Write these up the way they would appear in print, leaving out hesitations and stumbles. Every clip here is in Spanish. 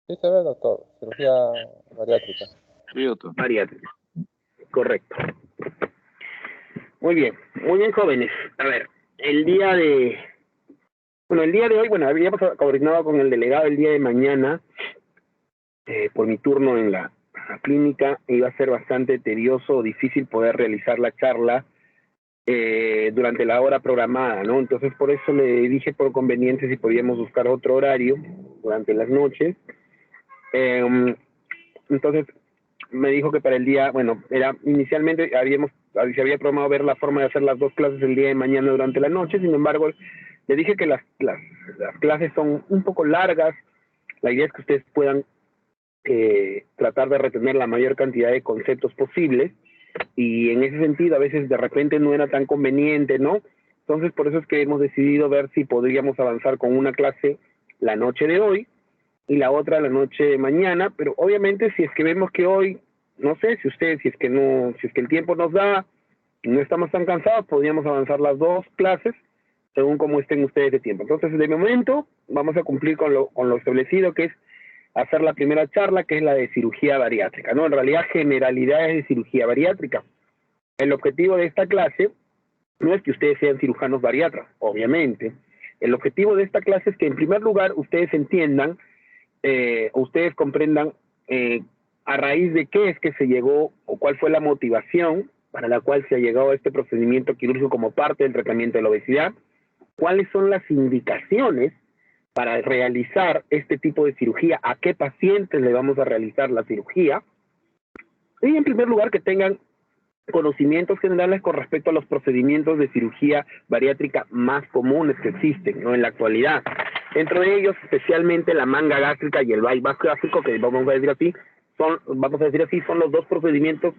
Sí, se ve, doctor. Cirugía bariátrica. Sí, doctor. Bariátrica, correcto. Muy bien, jóvenes. A ver, el día de hoy, bueno, habíamos coordinado con el delegado el día de mañana, por mi turno en la clínica, iba a ser bastante tedioso o difícil poder realizar la charla durante la hora programada, ¿no? Entonces, por eso le dije por conveniente si podíamos buscar otro horario durante las noches. Entonces, me dijo que para el día, bueno, inicialmente se había programado ver la forma de hacer las dos clases el día de mañana durante la noche. Sin embargo, le dije que las clases son un poco largas. La idea es que ustedes puedan tratar de retener la mayor cantidad de conceptos posibles, y en ese sentido a veces de repente no era tan conveniente, ¿no? Entonces por eso es que hemos decidido ver si podríamos avanzar con una clase la noche de hoy y la otra la noche de mañana, pero obviamente si es que vemos que hoy, no sé, si es que el tiempo nos da y no estamos tan cansados, podríamos avanzar las dos clases según cómo estén ustedes de tiempo. Entonces, de momento, vamos a cumplir con lo establecido, que es hacer la primera charla, que es la de cirugía bariátrica, ¿no? En realidad, generalidades de cirugía bariátrica. El objetivo de esta clase no es que ustedes sean cirujanos bariatras, obviamente. El objetivo de esta clase es que, en primer lugar, ustedes entiendan, ustedes comprendan a raíz de qué es que se llegó o cuál fue la motivación para la cual se ha llegado a este procedimiento quirúrgico como parte del tratamiento de la obesidad, cuáles son las indicaciones para realizar este tipo de cirugía, a qué pacientes le vamos a realizar la cirugía, y en primer lugar que tengan conocimientos generales con respecto a los procedimientos de cirugía bariátrica más comunes que existen, ¿no?, en la actualidad. Dentro de ellos, especialmente la manga gástrica y el bypass gástrico, que vamos a decir así, son los dos procedimientos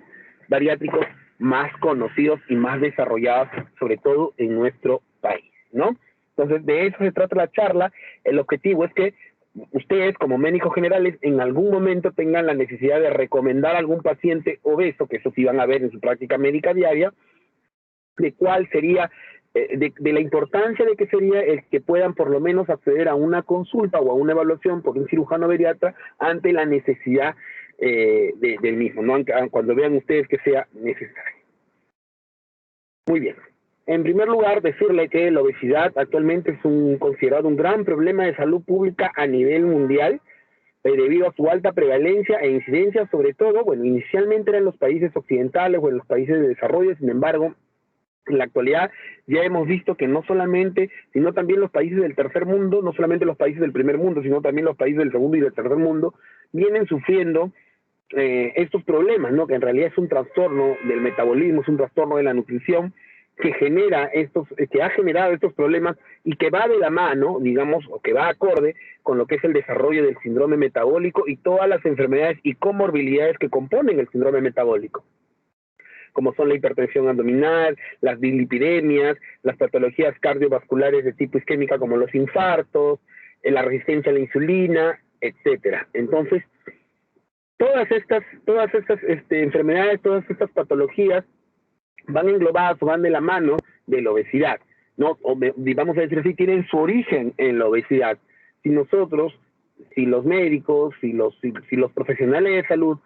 bariátricos más conocidos y más desarrollados, sobre todo en nuestro país, ¿no? Entonces, de eso se trata la charla. El objetivo es que ustedes, como médicos generales, en algún momento tengan la necesidad de recomendar a algún paciente obeso, que eso sí van a ver en su práctica médica diaria, de cuál sería, de la importancia de que sería el que puedan por lo menos acceder a una consulta o a una evaluación por un cirujano bariatra ante la necesidad del mismo, ¿no? Cuando vean ustedes que sea necesario. Muy bien. En primer lugar, decirle que la obesidad actualmente es considerado un gran problema de salud pública a nivel mundial, debido a su alta prevalencia e incidencia, sobre todo, bueno, inicialmente eran los países occidentales o en los países de desarrollo. Sin embargo, en la actualidad ya hemos visto que no solamente, sino también los países del tercer mundo, no solamente los países del primer mundo, sino también los países del segundo y del tercer mundo, vienen sufriendo estos problemas, ¿no? Que en realidad es un trastorno del metabolismo, es un trastorno de la nutrición, que ha generado estos problemas y que va de la mano, digamos, o que va acorde con lo que es el desarrollo del síndrome metabólico y todas las enfermedades y comorbilidades que componen el síndrome metabólico, como son la hipertensión abdominal, las dislipidemias, las patologías cardiovasculares de tipo isquémica como los infartos, la resistencia a la insulina, etcétera. Entonces, todas estas enfermedades, todas estas patologías van englobadas o van de la mano de la obesidad, ¿no? Vamos a decir así, tienen su origen en la obesidad. Si los médicos, si los profesionales de salud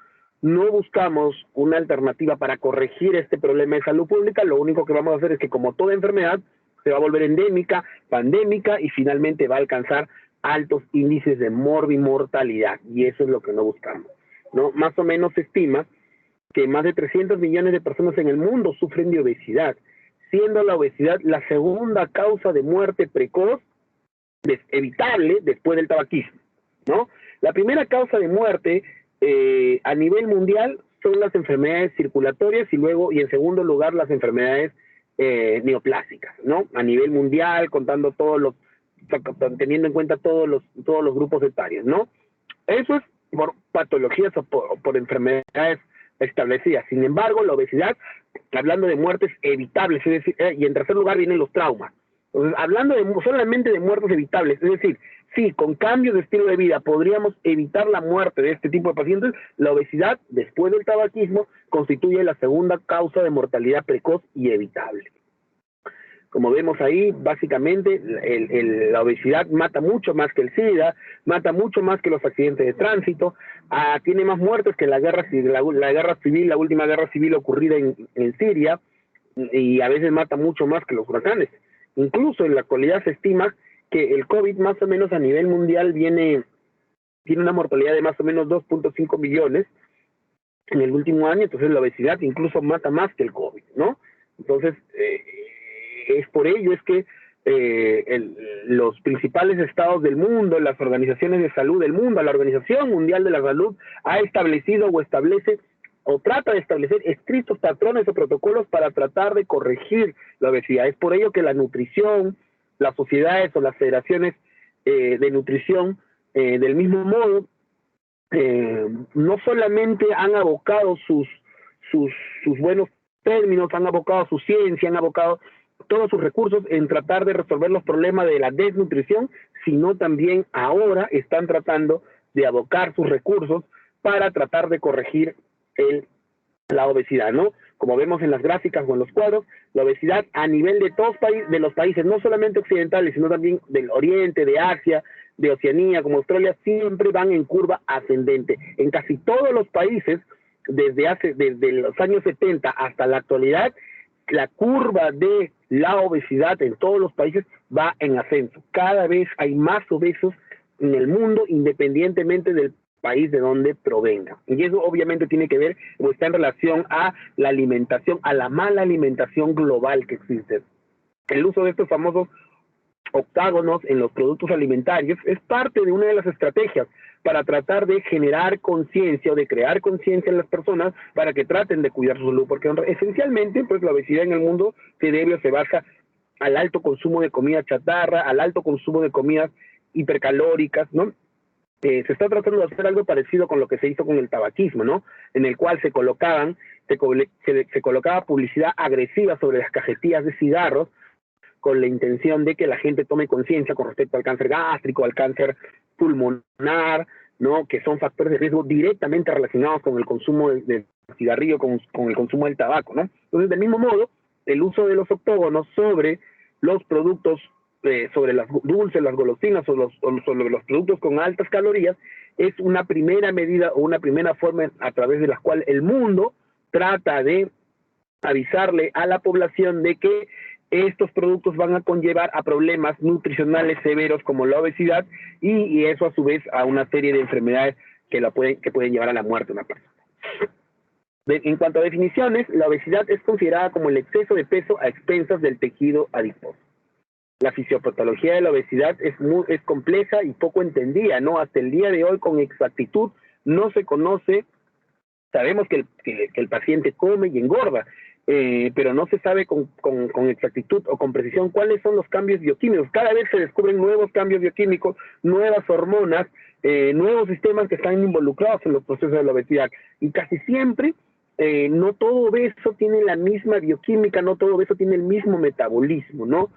no buscamos una alternativa para corregir este problema de salud pública, lo único que vamos a hacer es que, como toda enfermedad, se va a volver endémica, pandémica y finalmente va a alcanzar altos índices de morbimortalidad, y eso es lo que no buscamos, ¿no? Más o menos se estima que más de 300 millones de personas en el mundo sufren de obesidad, siendo la obesidad la segunda causa de muerte precoz evitable después del tabaquismo, ¿no? La primera causa de muerte a nivel mundial son las enfermedades circulatorias y en segundo lugar las enfermedades neoplásicas, ¿no? A nivel mundial, teniendo en cuenta todos los grupos etarios, ¿no? Eso es por patologías o por enfermedades establecidas. Sin embargo, la obesidad, hablando de muertes evitables, es decir, y en tercer lugar vienen los traumas. Entonces, hablando solamente de muertes evitables, es decir, sí, con cambios de estilo de vida podríamos evitar la muerte de este tipo de pacientes, la obesidad, después del tabaquismo, constituye la segunda causa de mortalidad precoz y evitable. Como vemos ahí, básicamente la obesidad mata mucho más que el SIDA, mata mucho más que los accidentes de tránsito, tiene más muertes que la guerra civil, la última guerra civil ocurrida en Siria, y a veces mata mucho más que los huracanes. Incluso en la actualidad se estima que el COVID más o menos a nivel mundial tiene una mortalidad de más o menos 2.5 millones en el último año, entonces la obesidad incluso mata más que el COVID, ¿no? Entonces, es por ello es que los principales estados del mundo, las organizaciones de salud del mundo, la Organización Mundial de la Salud ha establecido o establece o trata de establecer estrictos patrones o protocolos para tratar de corregir la obesidad. Es por ello que la nutrición, las sociedades o las federaciones de nutrición, del mismo modo, no solamente han abocado sus buenos términos, han abocado su ciencia, han abocado todos sus recursos en tratar de resolver los problemas de la desnutrición, sino también ahora están tratando de abocar sus recursos para tratar de corregir la obesidad, ¿no? Como vemos en las gráficas o en los cuadros, la obesidad a nivel de todos los países, no solamente occidentales, sino también del Oriente, de Asia, de Oceanía, como Australia, siempre van en curva ascendente. En casi todos los países, desde los años 70 hasta la actualidad, la curva de la obesidad en todos los países va en ascenso. Cada vez hay más obesos en el mundo, independientemente del país de donde provenga. Y eso obviamente tiene que ver o está en relación a la alimentación, a la mala alimentación global que existe. El uso de estos famosos octágonos en los productos alimentarios es parte de una de las estrategias para tratar de generar conciencia o de crear conciencia en las personas para que traten de cuidar su salud, porque esencialmente pues la obesidad en el mundo se debe o se basa al alto consumo de comida chatarra, al alto consumo de comidas hipercalóricas, ¿no? Se está tratando de hacer algo parecido con lo que se hizo con el tabaquismo, ¿no? En el cual se colocaba publicidad agresiva sobre las cajetillas de cigarros con la intención de que la gente tome conciencia con respecto al cáncer gástrico, al cáncer pulmonar, ¿no? Que son factores de riesgo directamente relacionados con el consumo de cigarrillo, con el consumo del tabaco, ¿no? Entonces, del mismo modo, el uso de los octógonos sobre los productos, sobre las dulces, las golosinas o sobre los productos con altas calorías, es una primera medida o una primera forma a través de la cual el mundo trata de avisarle a la población de que estos productos van a conllevar a problemas nutricionales severos como la obesidad y eso a su vez a una serie de enfermedades que pueden llevar a la muerte de una persona. En cuanto a definiciones, la obesidad es considerada como el exceso de peso a expensas del tejido adiposo. La fisiopatología de la obesidad es compleja y poco entendida, ¿no? Hasta el día de hoy con exactitud no se conoce. Sabemos que el paciente come y engorda, pero no se sabe con exactitud o con precisión cuáles son los cambios bioquímicos. Cada vez se descubren nuevos cambios bioquímicos, nuevas hormonas, nuevos sistemas que están involucrados en los procesos de la obesidad. Y casi siempre no todo obeso tiene la misma bioquímica, no todo obeso tiene el mismo metabolismo, ¿no?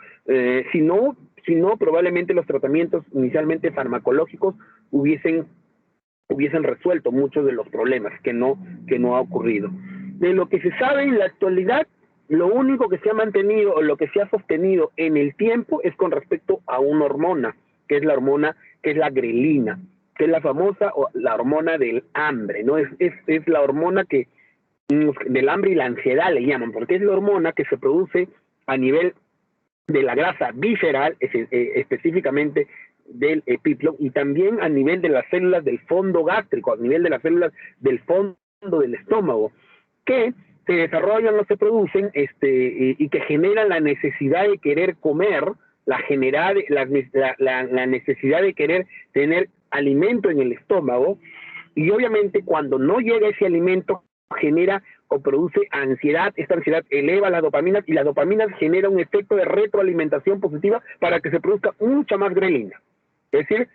Si no, probablemente los tratamientos inicialmente farmacológicos hubiesen resuelto muchos de los problemas que no ha ocurrido. De lo que se sabe en la actualidad, lo único que se ha mantenido o lo que se ha sostenido en el tiempo es con respecto a una hormona, que es la grelina, que es la famosa la hormona del hambre, ¿no? Es la hormona del hambre y la ansiedad le llaman, porque es la hormona que se produce a nivel de la grasa visceral, específicamente del epíplo, y también a nivel de las células del fondo gástrico, a nivel de las células del fondo del estómago, que se desarrollan o se producen y que generan la necesidad de querer comer, la necesidad de querer tener alimento en el estómago, y obviamente cuando no llega ese alimento genera o produce ansiedad. Esta ansiedad eleva las dopaminas y las dopaminas genera un efecto de retroalimentación positiva para que se produzca mucha más grelina. Es decir,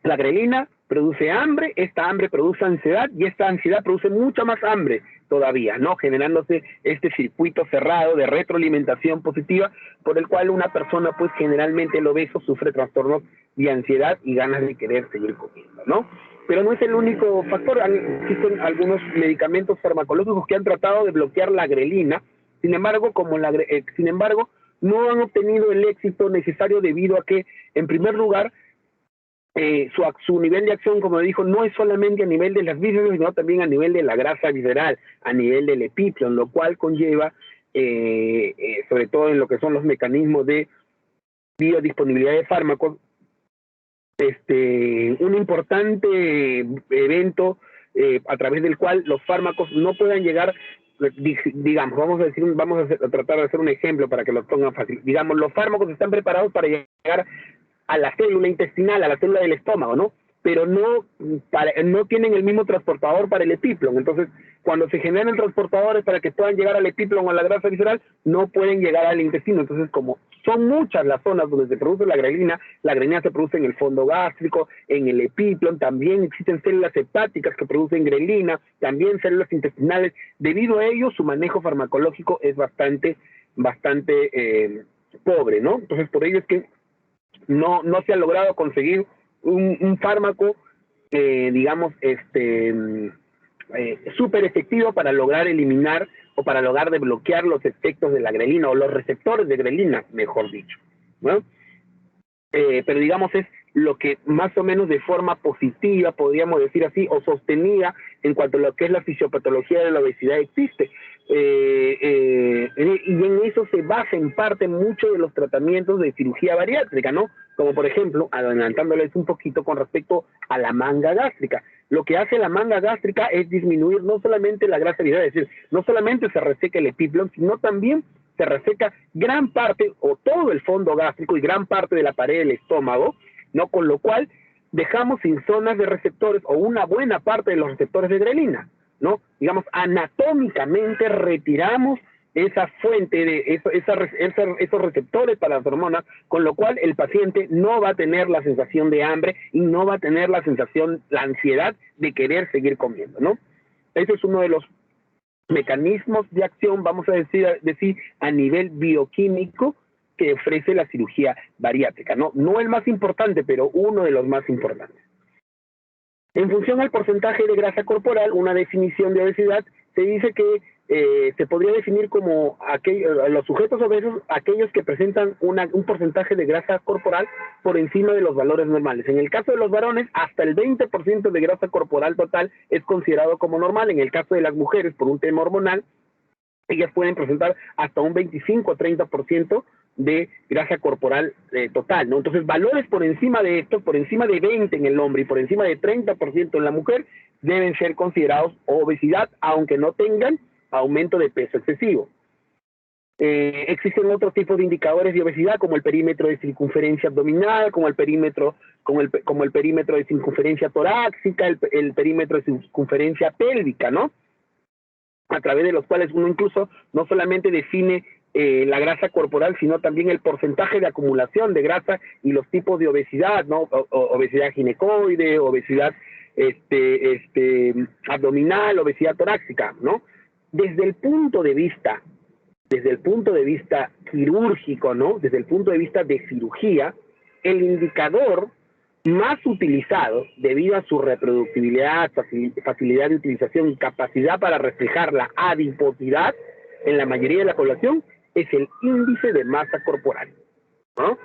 la grelina produce hambre, esta hambre produce ansiedad y esta ansiedad produce mucha más hambre todavía, ¿no? Generándose este circuito cerrado de retroalimentación positiva por el cual una persona, pues generalmente el obeso sufre trastornos de ansiedad y ganas de querer seguir comiendo, ¿no? Pero no es el único factor. Existen algunos medicamentos farmacológicos que han tratado de bloquear la grelina. Sin embargo, no han obtenido el éxito necesario debido a que, en primer lugar, su nivel de acción, como dijo, no es solamente a nivel de las vísceras, sino también a nivel de la grasa visceral, a nivel del epiplon, lo cual conlleva, sobre todo en lo que son los mecanismos de biodisponibilidad de fármacos, un importante evento a través del cual los fármacos no puedan llegar, digamos, vamos a tratar de hacer un ejemplo para que lo pongan fácil. Digamos, los fármacos están preparados para llegar a la célula intestinal, a la célula del estómago, ¿no? Pero no tienen el mismo transportador para el epiplon. Entonces, cuando se generan transportadores para que puedan llegar al epiplon o a la grasa visceral, no pueden llegar al intestino. Entonces, como son muchas las zonas donde se produce la grelina se produce en el fondo gástrico, en el epiplon, también existen células hepáticas que producen grelina, también células intestinales. Debido a ello, su manejo farmacológico es bastante pobre, ¿no? Entonces, por ello es que no se ha logrado conseguir un fármaco, digamos, súper efectivo para lograr eliminar o para lograr desbloquear los efectos de la grelina o los receptores de grelina, mejor dicho, ¿no? Pero digamos es lo que más o menos de forma positiva, podríamos decir así, o sostenida en cuanto a lo que es la fisiopatología de la obesidad existe. Y en eso se basa en parte mucho de los tratamientos de cirugía bariátrica, ¿no? Como por ejemplo, adelantándoles un poquito con respecto a la manga gástrica. Lo que hace la manga gástrica es disminuir no solamente la grasa visceral, es decir, no solamente se reseca el epiplon, sino también se reseca gran parte o todo el fondo gástrico y gran parte de la pared del estómago, ¿no? Con lo cual dejamos sin zonas de receptores o una buena parte de los receptores de grelina, ¿no? Digamos, anatómicamente retiramos esa fuente de esos receptores para las hormonas, con lo cual el paciente no va a tener la sensación de hambre y no va a tener la ansiedad de querer seguir comiendo, ¿no? Ese es uno de los mecanismos de acción, vamos a decir a nivel bioquímico que ofrece la cirugía bariátrica, no el más importante, pero uno de los más importantes. En función al porcentaje de grasa corporal, una definición de obesidad se dice que se podría definir como los sujetos obesos, aquellos que presentan un porcentaje de grasa corporal por encima de los valores normales. En el caso de los varones, hasta el 20% de grasa corporal total es considerado como normal. En el caso de las mujeres, por un tema hormonal, ellas pueden presentar hasta un 25 o 30% de grasa corporal total, ¿no? Entonces, valores por encima de esto, por encima de 20 en el hombre y por encima de 30% en la mujer, deben ser considerados obesidad, aunque no tengan aumento de peso excesivo. Existen otros tipos de indicadores de obesidad, como el perímetro de circunferencia abdominal, como el perímetro de circunferencia torácica, el perímetro de circunferencia pélvica, ¿no? A través de los cuales uno incluso no solamente define la grasa corporal, sino también el porcentaje de acumulación de grasa y los tipos de obesidad, ¿no? Obesidad ginecoide, obesidad abdominal, obesidad torácica, ¿no? Desde el punto de vista quirúrgico, ¿no? Desde el punto de vista de cirugía, el indicador más utilizado debido a su reproductibilidad, facilidad de utilización y capacidad para reflejar la adiposidad en la mayoría de la población es el índice de masa corporal, ¿no?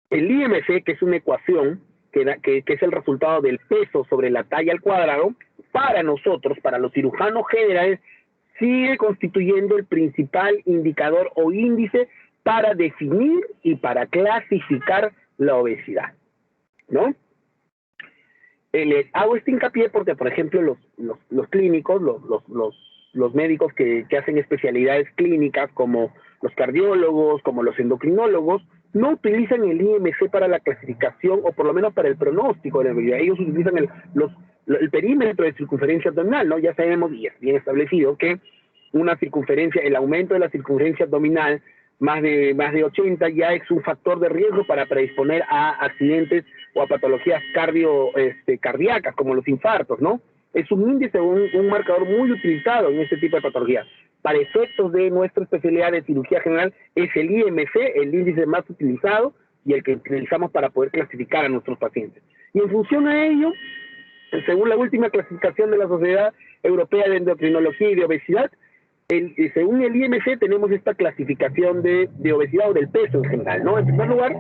El IMC, que es una ecuación que es el resultado del peso sobre la talla al cuadrado, para nosotros, para los cirujanos generales, sigue constituyendo el principal indicador o índice para definir y para clasificar la obesidad, ¿no? Les hago este hincapié porque, por ejemplo, los clínicos, los médicos que hacen especialidades clínicas, como los cardiólogos, como los endocrinólogos, no utilizan el IMC para la clasificación, o por lo menos para el pronóstico de la obesidad. Ellos utilizan el perímetro de circunferencia abdominal, ¿no? Ya sabemos, y es bien establecido, que el aumento de la circunferencia abdominal más de 80 ya es un factor de riesgo para predisponer a accidentes o a patologías cardíacas, como los infartos, ¿no? Es un índice, un marcador muy utilizado en este tipo de patologías. Para efectos de nuestra especialidad de cirugía general, es el IMC, el índice más utilizado y el que utilizamos para poder clasificar a nuestros pacientes. Y en función a ello, según la última clasificación de la Sociedad Europea de Endocrinología y de Obesidad, según el IMC tenemos esta clasificación de obesidad o del peso en general, ¿no? En primer lugar,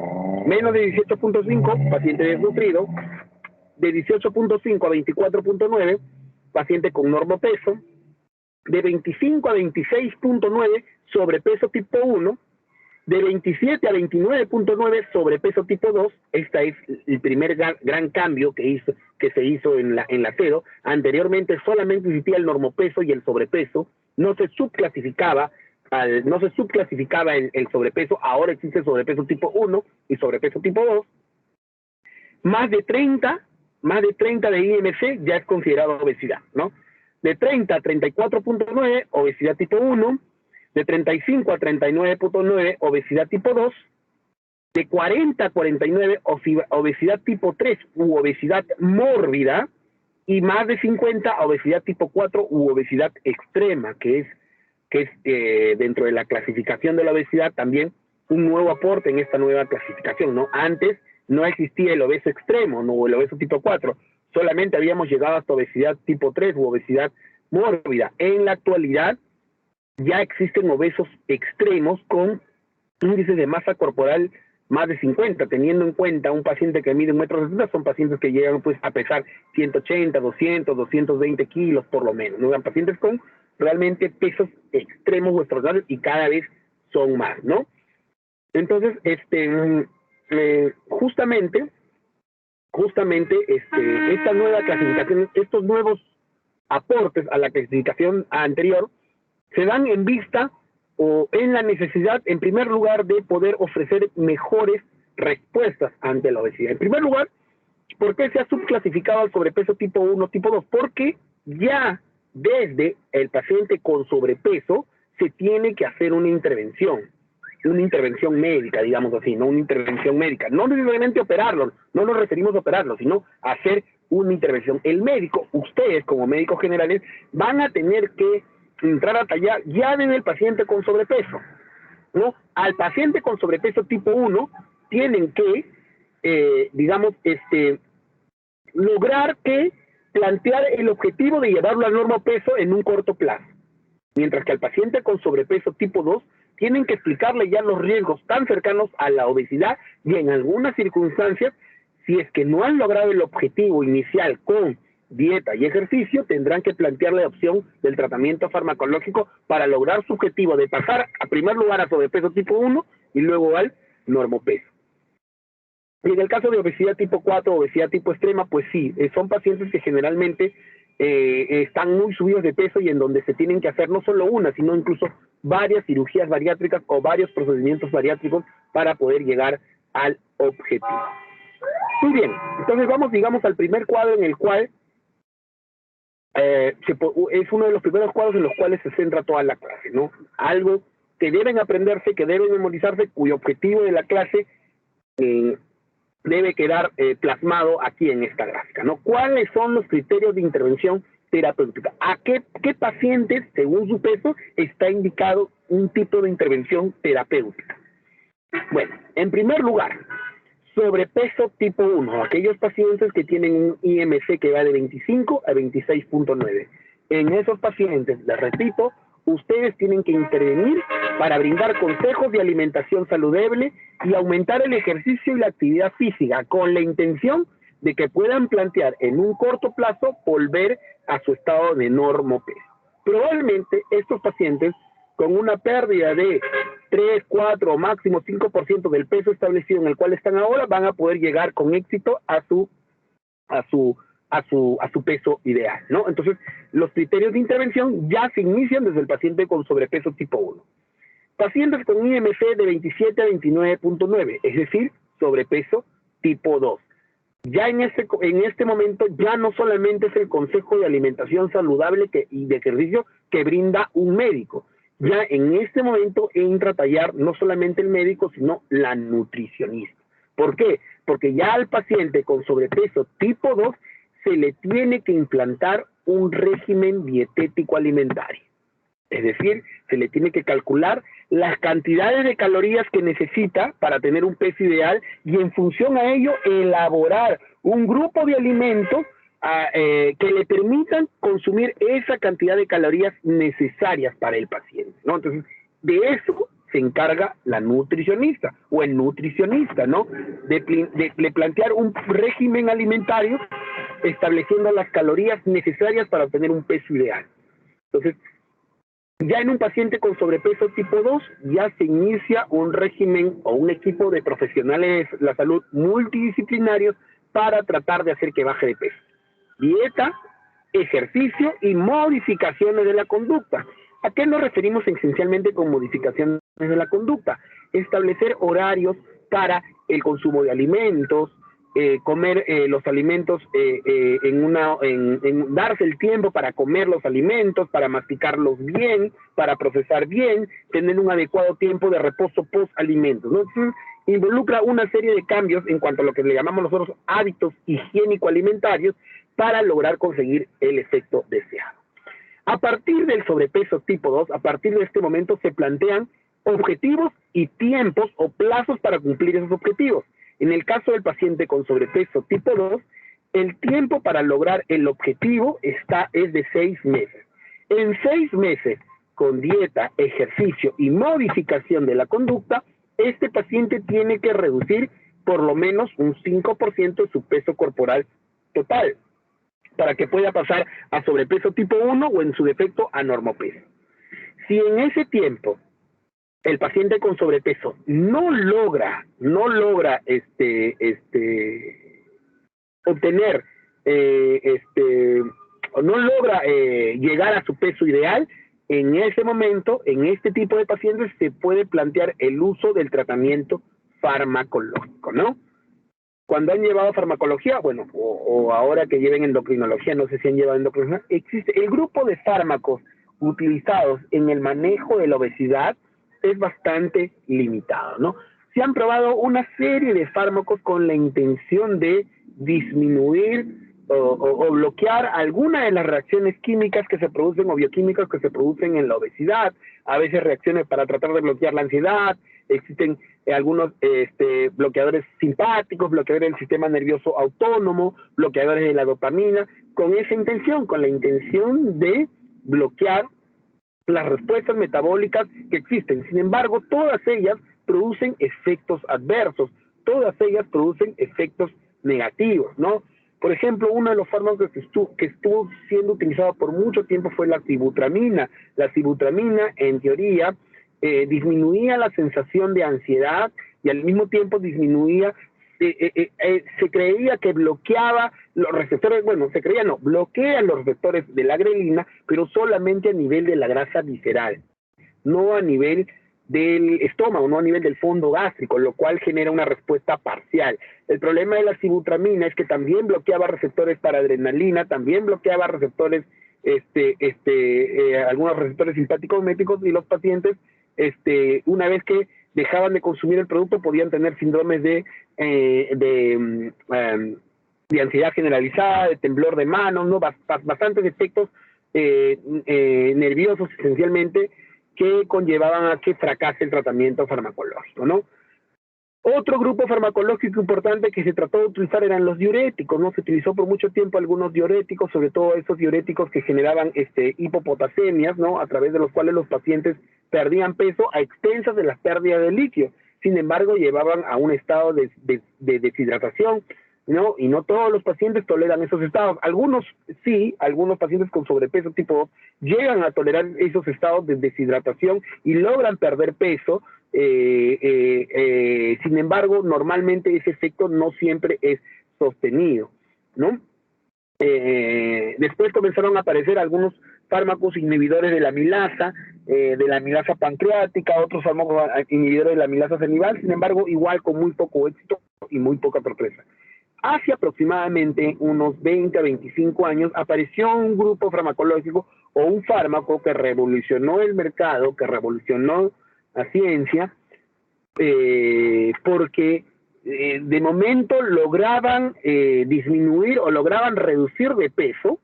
menos de 18.5, paciente desnutrido, de 18.5 a 24.9, paciente con normopeso, de 25 a 26.9, sobrepeso tipo 1, de 27 a 29.9, sobrepeso tipo 2. Este es el primer gran cambio que se hizo en la CEDO. Anteriormente solamente existía el normopeso y el sobrepeso, no se subclasificaba el sobrepeso. Ahora existe sobrepeso tipo 1 y sobrepeso tipo 2. Más de 30 de IMC ya es considerado obesidad, ¿no? De 30 a 34.9, obesidad tipo 1, de 35 a 39.9, obesidad tipo 2, de 40 a 49, obesidad tipo 3 u obesidad mórbida, y más de 50, obesidad tipo 4 u obesidad extrema, que es dentro de la clasificación de la obesidad también un nuevo aporte en esta nueva clasificación, ¿no? Antes no existía el obeso extremo, ¿no? O el obeso tipo 4, solamente habíamos llegado hasta obesidad tipo 3 u obesidad mórbida. En la actualidad ya existen obesos extremos con índices de masa corporal más de 50, teniendo en cuenta un paciente que mide 1,60 m, son pacientes que llegan pues a pesar 180, 200, 220 kilos por lo menos, ¿no? Son pacientes con realmente pesos extremos o extraordinarios y cada vez son más, ¿no? Entonces, justamente esta nueva clasificación, estos nuevos aportes a la clasificación anterior se dan en vista o en la necesidad, en primer lugar, de poder ofrecer mejores respuestas ante la obesidad. En primer lugar, ¿por qué se ha subclasificado al sobrepeso tipo 1, tipo 2? Porque ya desde el paciente con sobrepeso se tiene que hacer una intervención médica, digamos así, no una intervención médica, no necesariamente operarlo, no nos referimos a operarlo, sino a hacer una intervención. El médico, ustedes como médicos generales, van a tener que entrar a tallar ya desde el paciente con sobrepeso, ¿no? Al paciente con sobrepeso tipo 1 tienen que, lograr que plantear el objetivo de llevarlo al normopeso en un corto plazo, mientras que al paciente con sobrepeso tipo 2 tienen que explicarle ya los riesgos tan cercanos a la obesidad y en algunas circunstancias, si es que no han logrado el objetivo inicial con dieta y ejercicio, tendrán que plantear la opción del tratamiento farmacológico para lograr su objetivo de pasar a primer lugar a sobrepeso tipo 1 y luego al normopeso. Y en el caso de obesidad tipo 4, obesidad tipo extrema, pues sí, son pacientes que generalmente están muy subidos de peso y en donde se tienen que hacer no solo una, sino incluso varias cirugías bariátricas o varios procedimientos bariátricos para poder llegar al objetivo. Muy bien, entonces vamos, digamos, al primer cuadro en el cual es uno de los primeros cuadros en los cuales se centra toda la clase, ¿no? Algo que deben aprenderse, que deben memorizarse, cuyo objetivo de la clase debe quedar plasmado aquí en esta gráfica, ¿no? ¿Cuáles son los criterios de intervención terapéutica? ¿A qué pacientes, según su peso, está indicado un tipo de intervención terapéutica? Bueno, en primer lugar, sobrepeso tipo 1, aquellos pacientes que tienen un IMC que va de 25 a 26.9. En esos pacientes, les repito, ustedes tienen que intervenir para brindar consejos de alimentación saludable y aumentar el ejercicio y la actividad física con la intención de que puedan plantear en un corto plazo volver a su estado de normopeso. Probablemente estos pacientes con una pérdida de 3, 4 o máximo 5% del peso establecido en el cual están ahora van a poder llegar con éxito a su peso ideal, ¿no? Entonces, los criterios de intervención ya se inician desde el paciente con sobrepeso tipo 1. Pacientes con IMC de 27 a 29.9, es decir, sobrepeso tipo 2. Ya en este momento ya no solamente es el consejo de alimentación saludable y de ejercicio que brinda un médico. Ya en este momento entra a tallar no solamente el médico, sino la nutricionista. ¿Por qué? Porque ya al paciente con sobrepeso tipo 2 se le tiene que implantar un régimen dietético alimentario. Es decir, se le tiene que calcular las cantidades de calorías que necesita para tener un peso ideal y en función a ello elaborar un grupo de alimentos que le permitan consumir esa cantidad de calorías necesarias para el paciente, ¿no? Entonces, de eso se encarga la nutricionista o el nutricionista, ¿no? De plantear un régimen alimentario estableciendo las calorías necesarias para obtener un peso ideal. Entonces, ya en un paciente con sobrepeso tipo 2, ya se inicia un régimen o un equipo de profesionales de la salud multidisciplinarios para tratar de hacer que baje de peso. Dieta, ejercicio y modificaciones de la conducta. ¿A qué nos referimos esencialmente con modificaciones de la conducta? Establecer horarios para el consumo de alimentos, comer los alimentos darse el tiempo para comer los alimentos, para masticarlos bien, para procesar bien, tener un adecuado tiempo de reposo post alimentos, ¿no? Involucra una serie de cambios en cuanto a lo que le llamamos nosotros hábitos higiénico-alimentarios para lograr conseguir el efecto deseado. A partir del sobrepeso tipo 2, a partir de este momento se plantean objetivos y tiempos o plazos para cumplir esos objetivos. En el caso del paciente con sobrepeso tipo 2, el tiempo para lograr el objetivo es de 6 meses. En 6 meses, con dieta, ejercicio y modificación de la conducta, este paciente tiene que reducir por lo menos un 5% de su peso corporal total, para que pueda pasar a sobrepeso tipo 1 o en su defecto a normopeso. Si en ese tiempo el paciente con sobrepeso no logra obtener no logra llegar a su peso ideal, en ese momento, en este tipo de pacientes se puede plantear el uso del tratamiento farmacológico, ¿no? Cuando han llevado farmacología, bueno, o ahora que lleven endocrinología, no sé si han llevado endocrinología, existe el grupo de fármacos utilizados en el manejo de la obesidad es bastante limitado, ¿no? Se han probado una serie de fármacos con la intención de disminuir o bloquear alguna de las reacciones químicas que se producen o bioquímicas que se producen en la obesidad, a veces reacciones para tratar de bloquear la ansiedad, existen algunos bloqueadores simpáticos, bloqueadores del sistema nervioso autónomo, bloqueadores de la dopamina, con esa intención, con la intención de bloquear las respuestas metabólicas que existen. Sin embargo, todas ellas producen efectos adversos, todas ellas producen efectos negativos, ¿no? Por ejemplo, uno de los fármacos que estuvo siendo utilizado por mucho tiempo fue la sibutramina. La sibutramina, en teoría, disminuía la sensación de ansiedad y al mismo tiempo disminuía, se creía que bloqueaba los receptores, bloquea los receptores de la grelina, pero solamente a nivel de la grasa visceral, no a nivel del estómago, no a nivel del fondo gástrico, lo cual genera una respuesta parcial. El problema de la sibutramina es que también bloqueaba receptores para adrenalina, también bloqueaba receptores, algunos receptores simpáticos métricos, y los pacientes, una vez que dejaban de consumir el producto, podían tener síndromes de ansiedad generalizada, de temblor de manos, ¿no? Bastantes efectos nerviosos esencialmente, que conllevaban a que fracase el tratamiento farmacológico, ¿no? Otro grupo farmacológico importante que se trató de utilizar eran los diuréticos, ¿no? Se utilizó por mucho tiempo algunos diuréticos, sobre todo esos diuréticos que generaban hipopotasemias, ¿no? A través de los cuales los pacientes perdían peso a expensas de las pérdidas de líquido. Sin embargo, llevaban a un estado de deshidratación, ¿no? Y no todos los pacientes toleran esos estados. Algunos sí, algunos pacientes con sobrepeso tipo 2 llegan a tolerar esos estados de deshidratación y logran perder peso. Sin embargo, normalmente ese efecto no siempre es sostenido, ¿no? Después comenzaron a aparecer algunos fármacos inhibidores de la amilasa pancreática, otros fármacos inhibidores de la amilasa salival, sin embargo, igual con muy poco éxito y muy poca sorpresa. Hace aproximadamente unos 20 a 25 años apareció un grupo farmacológico o un fármaco que revolucionó el mercado, que revolucionó la ciencia, porque de momento lograban disminuir o lograban reducir de peso,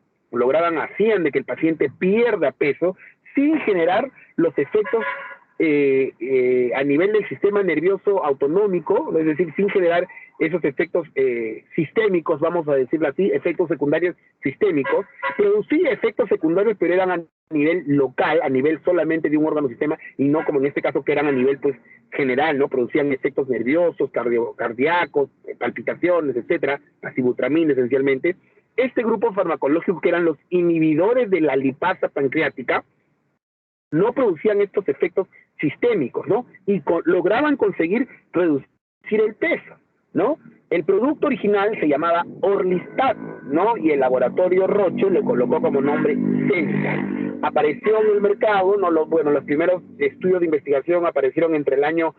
hacían de que el paciente pierda peso sin generar los efectos a nivel del sistema nervioso autonómico, es decir, sin generar esos efectos sistémicos, vamos a decirlo así, efectos secundarios sistémicos, producía efectos secundarios, pero eran a nivel local, a nivel solamente de un órgano sistema, y no como en este caso que eran a nivel pues general, ¿no? Producían efectos nerviosos, cardíacos, palpitaciones, etcétera, acibutramina esencialmente. Este grupo farmacológico, que eran los inhibidores de la lipasa pancreática, no producían estos efectos sistémicos, ¿no? Y lograban conseguir reducir el peso, ¿no? El producto original se llamaba Orlistat, ¿no? Y el laboratorio Roche le colocó como nombre Censar. Apareció en el mercado, ¿no? Los primeros estudios de investigación aparecieron entre el año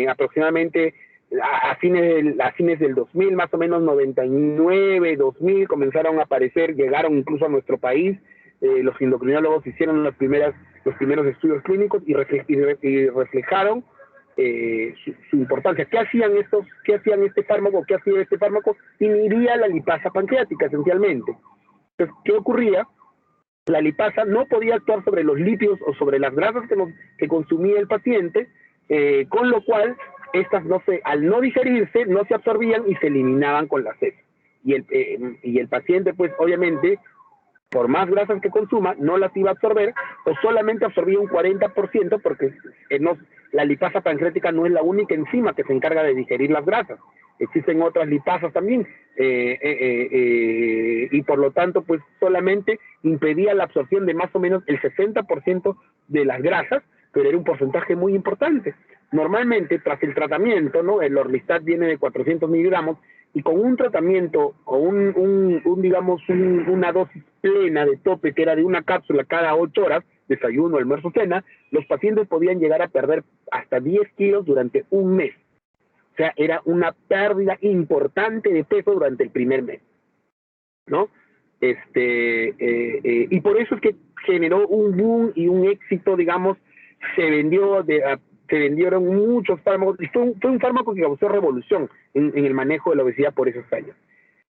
aproximadamente a fines del 2000, más o menos 99, 2000, comenzaron a aparecer, llegaron incluso a nuestro país. Los endocrinólogos hicieron los primeros estudios clínicos y reflejaron su importancia. ¿Qué hacían este fármaco? ¿Qué hacía este fármaco? Inhibía la lipasa pancreática, esencialmente. Entonces, ¿qué ocurría? La lipasa no podía actuar sobre los lípidos o sobre las grasas que consumía el paciente, con lo cual estas al no digerirse, no se absorbían y se eliminaban con las heces. Y el paciente, pues, obviamente, por más grasas que consuma, no las iba a absorber, o solamente absorbía un 40%, porque la lipasa pancreática no es la única enzima que se encarga de digerir las grasas. Existen otras lipasas también, y por lo tanto, pues solamente impedía la absorción de más o menos el 60% de las grasas, pero era un porcentaje muy importante. Normalmente, tras el tratamiento, ¿no? El Orlistat viene de 400 miligramos, y con un tratamiento o una dosis plena de tope, que era de una cápsula cada 8 horas, desayuno, almuerzo, cena, los pacientes podían llegar a perder hasta 10 kilos durante un mes. O sea, era una pérdida importante de peso durante el primer mes, ¿no? Y por eso es que generó un boom y un éxito, digamos, se vendieron muchos fármacos, y fue un fármaco que causó revolución en el manejo de la obesidad por esos años.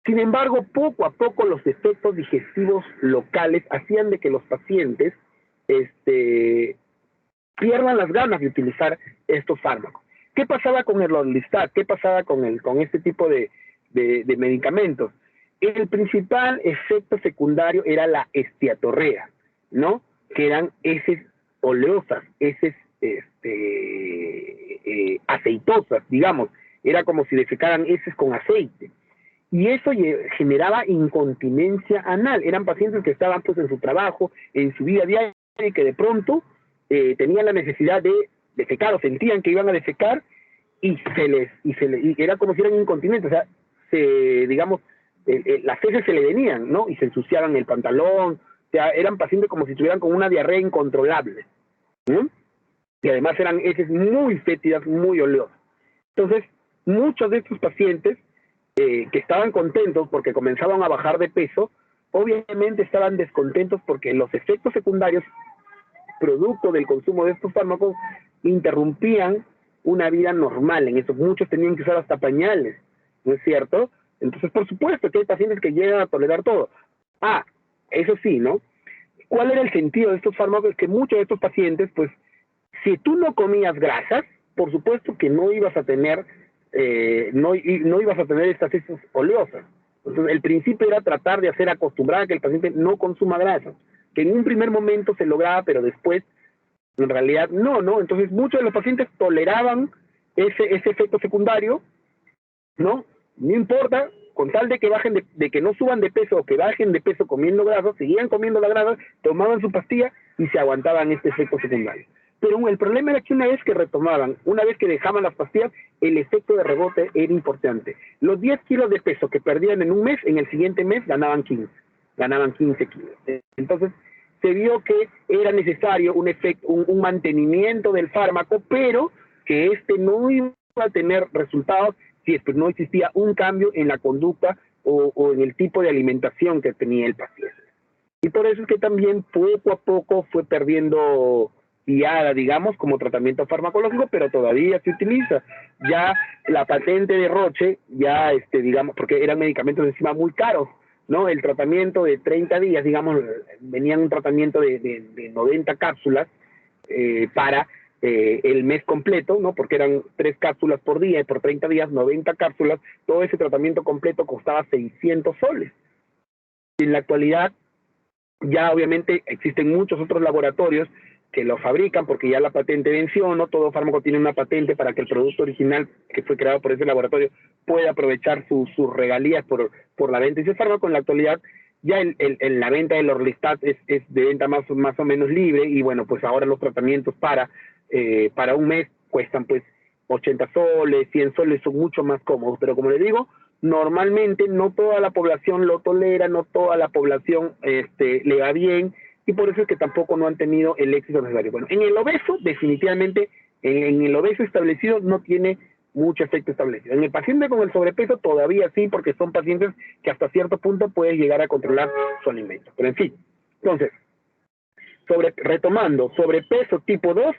Sin embargo, poco a poco los efectos digestivos locales hacían de que los pacientes pierdan las ganas de utilizar estos fármacos. ¿Qué pasaba con el Orlistat? ¿Qué pasaba con este tipo de medicamentos? El principal efecto secundario era la esteatorrea, ¿no? Que eran heces oleosas, heces aceitosas, digamos. Era como si defecaran heces con aceite. Y eso generaba incontinencia anal. Eran pacientes que estaban pues en su trabajo, en su vida diaria, y que de pronto tenían la necesidad de defecar, o sentían que iban a defecar, y era como si eran incontinentes. O sea, las heces se le venían, ¿no? Y se ensuciaban el pantalón. O sea, eran pacientes como si estuvieran con una diarrea incontrolable, ¿no? Y además eran heces muy fétidas, muy oleosas. Entonces, muchos de estos pacientes que estaban contentos porque comenzaban a bajar de peso, obviamente estaban descontentos porque los efectos secundarios, producto del consumo de estos fármacos, interrumpían una vida normal. En eso muchos tenían que usar hasta pañales, ¿no es cierto? Entonces, por supuesto que hay pacientes que llegan a tolerar todo. Eso sí, ¿no? ¿Cuál era el sentido de estos fármacos? Que muchos de estos pacientes, pues, si tú no comías grasas, por supuesto que no ibas a tener no ibas a tener estas heces oleosas. Entonces, el principio era tratar de hacer acostumbrar a que el paciente no consuma grasas, que en un primer momento se lograba, pero después, en realidad, no. Entonces, muchos de los pacientes toleraban ese efecto secundario, ¿no? No importa, con tal de que de que no suban de peso o que bajen de peso comiendo grasas, seguían comiendo la grasa, tomaban su pastilla y se aguantaban este efecto secundario. Pero el problema era que una vez que retomaban, una vez que dejaban las pastillas, el efecto de rebote era importante. Los 10 kilos de peso que perdían en un mes, en el siguiente mes ganaban 15 kilos. Entonces, se vio que era necesario un mantenimiento del fármaco, pero que no iba a tener resultados si es que no existía un cambio en la conducta o en el tipo de alimentación que tenía el paciente. Y por eso es que también poco a poco fue perdiendo viada, digamos, como tratamiento farmacológico, pero todavía se utiliza. Ya la patente de Roche, digamos, porque eran medicamentos encima muy caros, ¿no? El tratamiento de 30 días, digamos, venía un tratamiento de 90 cápsulas, para el mes completo, ¿no? Porque eran 3 cápsulas por día y por 30 días, 90 cápsulas. Todo ese tratamiento completo costaba 600 soles. Y en la actualidad, ya obviamente existen muchos otros laboratorios que lo fabrican porque ya la patente venció, ¿no? Todo fármaco tiene una patente para que el producto original que fue creado por ese laboratorio pueda aprovechar sus regalías por la venta de ese fármaco. En la actualidad, ya la venta del Orlistat es de venta más o menos libre, y bueno, pues ahora los tratamientos para un mes cuestan pues 80 soles, 100 soles, son mucho más cómodos, pero como les digo, normalmente no toda la población lo tolera, no toda la población le va bien, y por eso es que tampoco no han tenido el éxito necesario. Bueno, en el obeso, definitivamente, en el obeso establecido no tiene mucho efecto establecido. En el paciente con el sobrepeso todavía sí, porque son pacientes que hasta cierto punto pueden llegar a controlar su alimento. Pero en fin, entonces, retomando, sobrepeso tipo 2,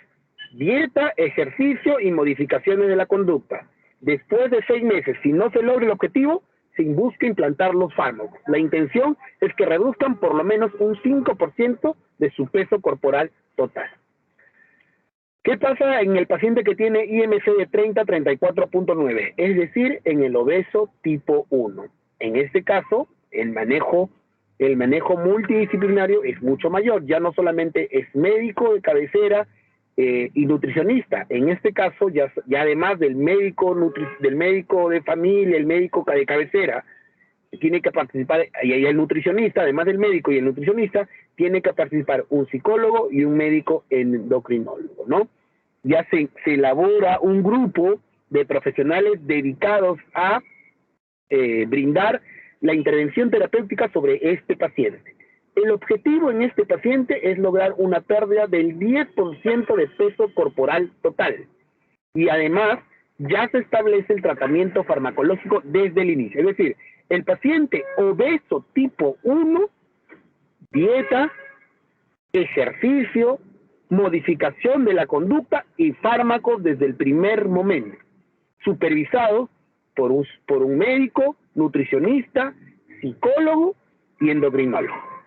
dieta, ejercicio y modificaciones de la conducta. Después de 6 meses, si no se logra el objetivo, se busca implantar los fármacos. La intención es que reduzcan por lo menos un 5% de su peso corporal total. ¿Qué pasa en el paciente que tiene IMC de 30 a 34.9? Es decir, en el obeso tipo 1. En este caso, el manejo multidisciplinario es mucho mayor. Ya no solamente es médico de cabecera y nutricionista. En este caso, ya además del médico de familia, el médico de cabecera, tiene que participar, y el nutricionista, además del médico y el nutricionista, tiene que participar un psicólogo y un médico endocrinólogo, ¿no? Ya se elabora un grupo de profesionales dedicados a brindar la intervención terapéutica sobre este paciente. El objetivo en este paciente es lograr una pérdida del 10% de peso corporal total. Y además, ya se establece el tratamiento farmacológico desde el inicio. Es decir, el paciente obeso tipo 1, dieta, ejercicio, modificación de la conducta y fármacos desde el primer momento, supervisado por un médico, nutricionista, psicólogo y endocrinólogo.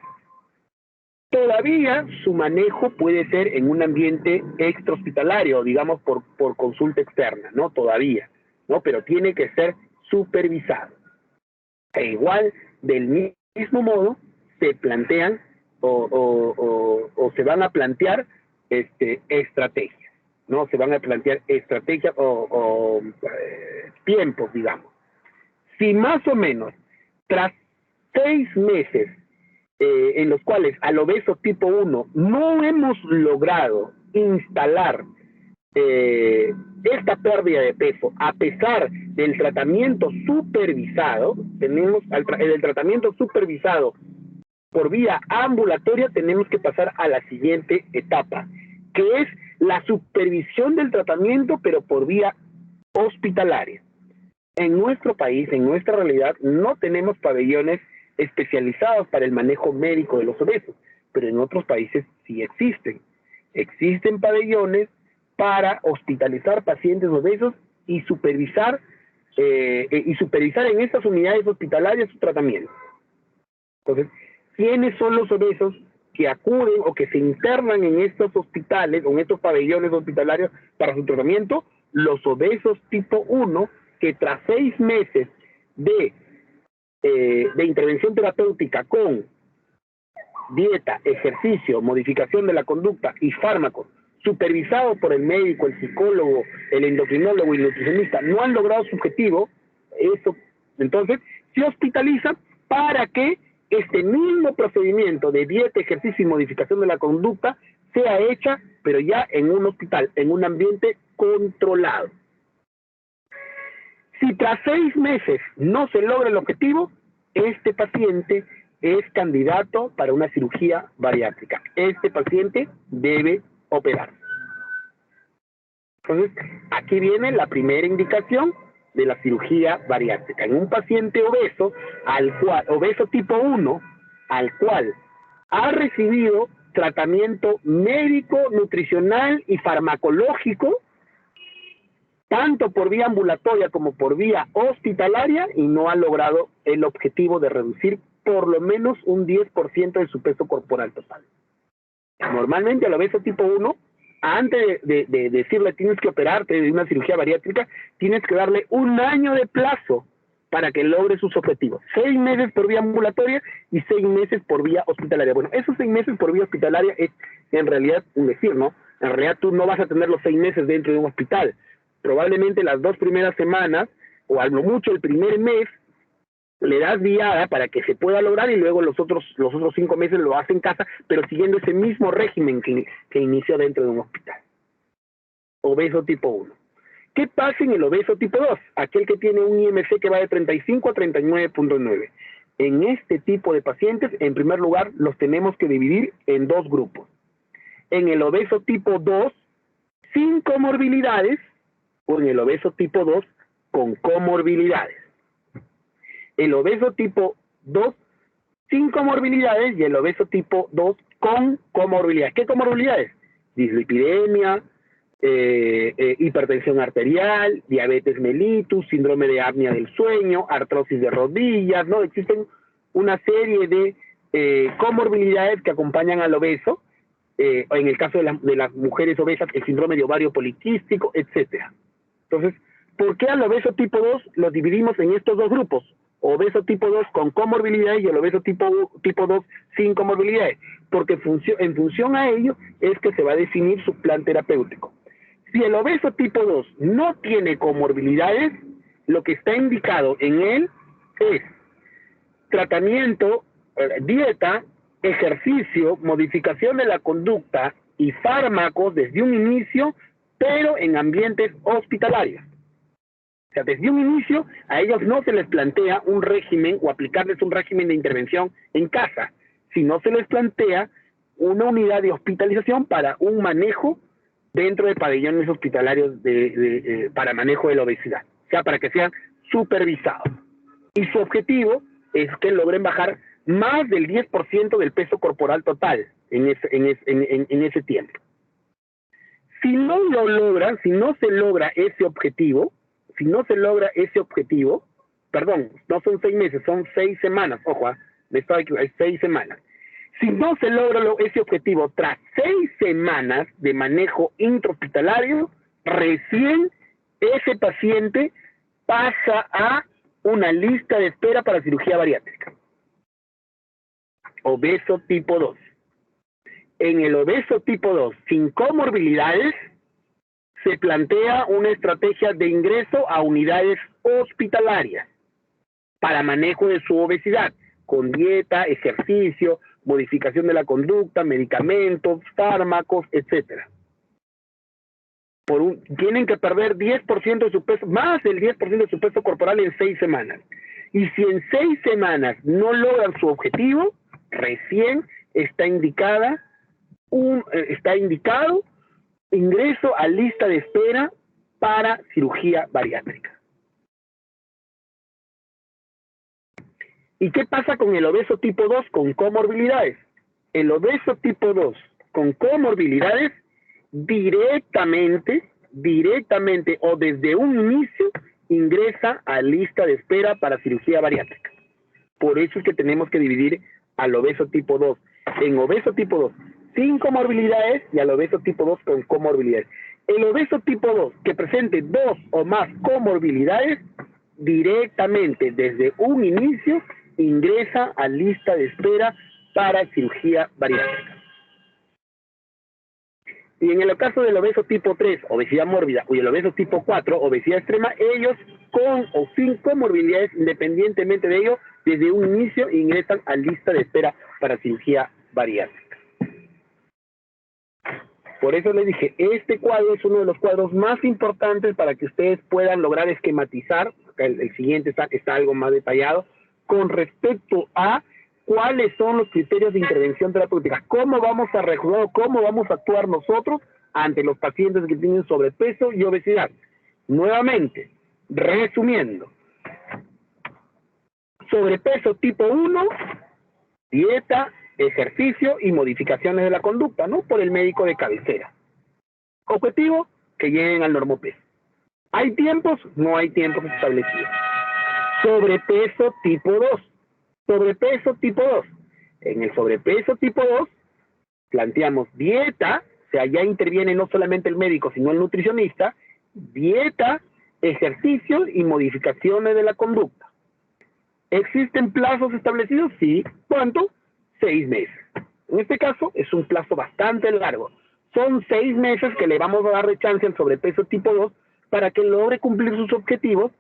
Todavía su manejo puede ser en un ambiente extrahospitalario, digamos por consulta externa, ¿no? Todavía, ¿no? Pero tiene que ser supervisado. E igual, del mismo modo, se plantean o se van a plantear estrategias, ¿no? Se van a plantear estrategias o tiempos, digamos. Si más o menos, tras 6 meses en los cuales al obeso tipo 1 no hemos logrado instalar esta pérdida de peso, a pesar del tratamiento supervisado, tenemos el tratamiento supervisado por vía ambulatoria, tenemos que pasar a la siguiente etapa, que es la supervisión del tratamiento, pero por vía hospitalaria. En nuestro país, en nuestra realidad, no tenemos pabellones especializados para el manejo médico de los obesos, pero en otros países sí existen. Existen pabellones para hospitalizar pacientes obesos y supervisar en estas unidades hospitalarias su tratamiento. Entonces, ¿quiénes son los obesos que acuden o que se internan en estos hospitales o en estos pabellones hospitalarios para su tratamiento? Los obesos tipo 1, que tras 6 meses de intervención terapéutica con dieta, ejercicio, modificación de la conducta y fármacos, supervisado por el médico, el psicólogo, el endocrinólogo y el nutricionista, no han logrado su objetivo, entonces se hospitaliza para que este mismo procedimiento de dieta, ejercicio y modificación de la conducta sea hecha, pero ya en un hospital, en un ambiente controlado. Si tras 6 meses no se logra el objetivo, este paciente es candidato para una cirugía bariátrica. Este paciente debe operar. Entonces, aquí viene la primera indicación de la cirugía bariátrica. En un paciente obeso, obeso tipo 1, al cual ha recibido tratamiento médico, nutricional y farmacológico, tanto por vía ambulatoria como por vía hospitalaria, y no ha logrado el objetivo de reducir por lo menos un 10% de su peso corporal total. Normalmente el obeso tipo 1 antes de decirle tienes que operarte de una cirugía bariátrica, tienes que darle 1 año de plazo para que logre sus objetivos. 6 meses por vía ambulatoria y 6 meses por vía hospitalaria. Bueno, esos 6 meses por vía hospitalaria es en realidad un decir, ¿no? En realidad tú no vas a tener los 6 meses dentro de un hospital. Probablemente las 2 primeras semanas, o a lo mucho el primer mes, le das guiada para que se pueda lograr y luego los otros 5 meses lo hace en casa, pero siguiendo ese mismo régimen que inició dentro de un hospital. Obeso tipo 1. ¿Qué pasa en el obeso tipo 2? Aquel que tiene un IMC que va de 35 a 39.9. En este tipo de pacientes, en primer lugar, los tenemos que dividir en 2 grupos. En el obeso tipo 2, sin comorbilidades, o en el obeso tipo 2, con comorbilidades. El obeso tipo 2 sin comorbilidades y el obeso tipo 2 con comorbilidades. ¿Qué comorbilidades? Dislipidemia, hipertensión arterial, diabetes mellitus, síndrome de apnea del sueño, artrosis de rodillas, ¿no? Existen una serie de comorbilidades que acompañan al obeso, en el caso de las mujeres obesas, el síndrome de ovario poliquístico, etcétera. Entonces, ¿por qué al obeso tipo 2 los dividimos en estos 2 grupos? Obeso tipo 2 con comorbilidades y el obeso tipo 2 sin comorbilidades, porque en función a ello es que se va a definir su plan terapéutico. Si el obeso tipo 2 no tiene comorbilidades, lo que está indicado en él es tratamiento, dieta, ejercicio, modificación de la conducta y fármacos desde un inicio, pero en ambientes hospitalarios. O sea, desde un inicio a ellos no se les plantea un régimen o aplicarles un régimen de intervención en casa, sino se les plantea una unidad de hospitalización para un manejo dentro de pabellones hospitalarios para manejo de la obesidad, o sea, para que sean supervisados. Y su objetivo es que logren bajar más del 10% del peso corporal total en ese tiempo. Si no lo logran, si no se logra ese objetivo, perdón, no son 6 meses, son 6 semanas, ojo, me estaba equivocando, 6 semanas. Si no se logra ese objetivo tras 6 semanas de manejo intrahospitalario, recién ese paciente pasa a una lista de espera para cirugía bariátrica. Obeso tipo 2. En el obeso tipo 2, sin comorbilidades, se plantea una estrategia de ingreso a unidades hospitalarias para manejo de su obesidad, con dieta, ejercicio, modificación de la conducta, medicamentos, fármacos, etcétera. Tienen que perder 10% de su peso, más del 10% de su peso corporal en 6 semanas. Y si en 6 semanas no logran su objetivo, recién está indicado ingreso a lista de espera para cirugía bariátrica. ¿Y qué pasa con el obeso tipo 2 con comorbilidades? El obeso tipo 2 con comorbilidades directamente o desde un inicio ingresa a lista de espera para cirugía bariátrica. Por eso es que tenemos que dividir al obeso tipo 2 en obeso tipo 2 sin comorbilidades y al obeso tipo 2 con comorbilidades. El obeso tipo 2 que presente 2 o más comorbilidades, directamente desde un inicio ingresa a lista de espera para cirugía bariátrica. Y en el caso del obeso tipo 3, obesidad mórbida, y el obeso tipo 4, obesidad extrema, ellos con o sin comorbilidades, independientemente de ello, desde un inicio ingresan a lista de espera para cirugía bariátrica. Por eso les dije, este cuadro es uno de los cuadros más importantes para que ustedes puedan lograr esquematizar, el siguiente está algo más detallado, con respecto a cuáles son los criterios de intervención terapéutica, cómo vamos a actuar nosotros ante los pacientes que tienen sobrepeso y obesidad. Nuevamente, resumiendo, sobrepeso tipo 1, dieta, ejercicio y modificaciones de la conducta, ¿no? Por el médico de cabecera. Objetivo, que lleguen al normopeso. ¿Hay tiempos? No hay tiempos establecidos. Sobrepeso tipo 2. Sobrepeso tipo 2. En el sobrepeso tipo 2, planteamos dieta o sea, ya interviene no solamente el médico, sino el nutricionista, dieta, ejercicios y modificaciones de la conducta. ¿Existen plazos establecidos? Sí. ¿Cuánto? 6 meses. En este caso es un plazo bastante largo. Son 6 meses que le vamos a dar de chance al sobrepeso tipo 2 para que logre cumplir sus objetivos